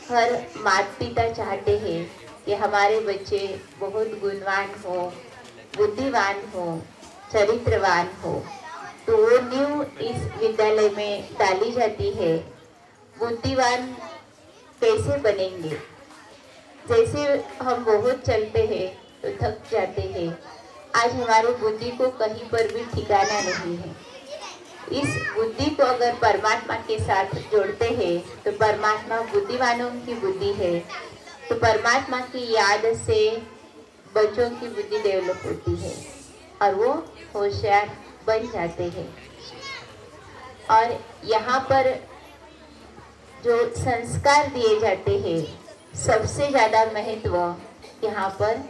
हर माता पिता चाहते हैं कि हमारे बच्चे बहुत गुणवान हो, बुद्धिवान हो, चरित्रवान हो, तो वो नींव इस विद्यालय में डाली जाती है। बुद्धिवान कैसे बनेंगे? जैसे हम बहुत चलते हैं तो थक जाते हैं, आज हमारे बुद्धि को कहीं पर भी ठिकाना नहीं है। इस बुद्धि को अगर परमात्मा के साथ जोड़ते हैं तो परमात्मा बुद्धिवानों की बुद्धि है, तो परमात्मा की याद से बच्चों की बुद्धि डेवलप होती है और वो होशियार बन जाते हैं। और यहाँ पर जो संस्कार दिए जाते हैं, सबसे ज़्यादा महत्व यहाँ पर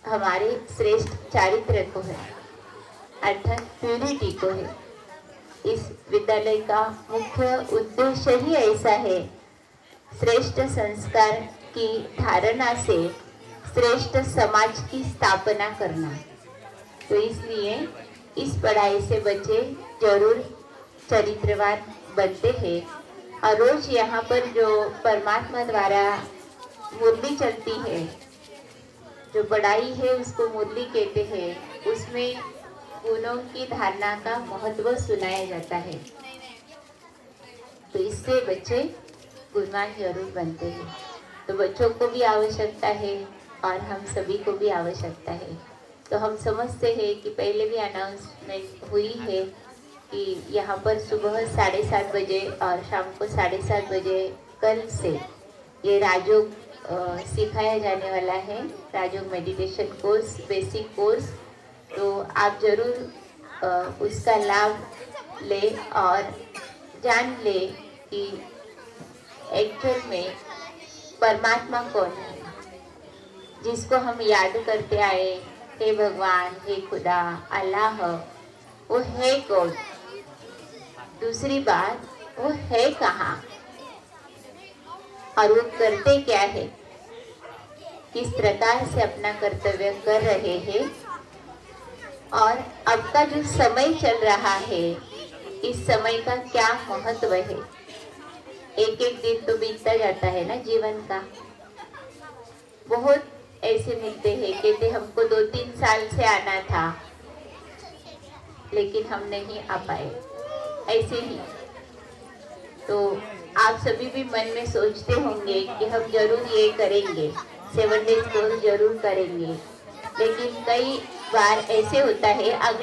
हमारे श्रेष्ठ चारित्र को है, अर्थात प्यूरिटी को है। इस विद्यालय का मुख्य उद्देश्य ही ऐसा है, श्रेष्ठ संस्कार की धारणा से श्रेष्ठ समाज की स्थापना करना। तो इसलिए इस पढ़ाई से बच्चे जरूर चरित्रवान बनते हैं। और रोज यहाँ पर जो परमात्मा द्वारा मुरली चलती है, जो पढ़ाई है उसको मुरली कहते हैं, उसमें गुणों की धारणा का महत्व सुनाया जाता है। तो इससे बच्चे गुणवान जरूर बनते हैं। तो बच्चों को भी आवश्यकता है और हम सभी को भी आवश्यकता है। तो हम समझते हैं कि पहले भी अनाउंसमेंट हुई है कि यहाँ पर सुबह 7:30 बजे और शाम को 7:30 बजे कल से ये राजयोग सिखाया जाने वाला है, राजयोग मेडिटेशन कोर्स, बेसिक कोर्स। तो आप ज़रूर उसका लाभ ले और जान ले कि एक्चुअल में परमात्मा कौन है, जिसको हम याद करते आए, हे भगवान, हे खुदा, अल्लाह, वो है कौन। दूसरी बात, वो है कहाँ और वो करते क्या है, किस प्रकार से अपना कर्तव्य कर रहे हैं। और अब का जो समय चल रहा है, इस समय का क्या महत्व है। एक एक दिन तो बीतता जाता है ना जीवन का। बहुत ऐसे मिलते हैं, कहते हमको 2-3 साल से आना था लेकिन हम नहीं आ पाए, ऐसे ही। तो आप सभी भी मन में सोचते होंगे कि हम जरूर ये करेंगे, 7 डेज कोर्स जरूर करेंगे, लेकिन कई बार ऐसे होता है अगले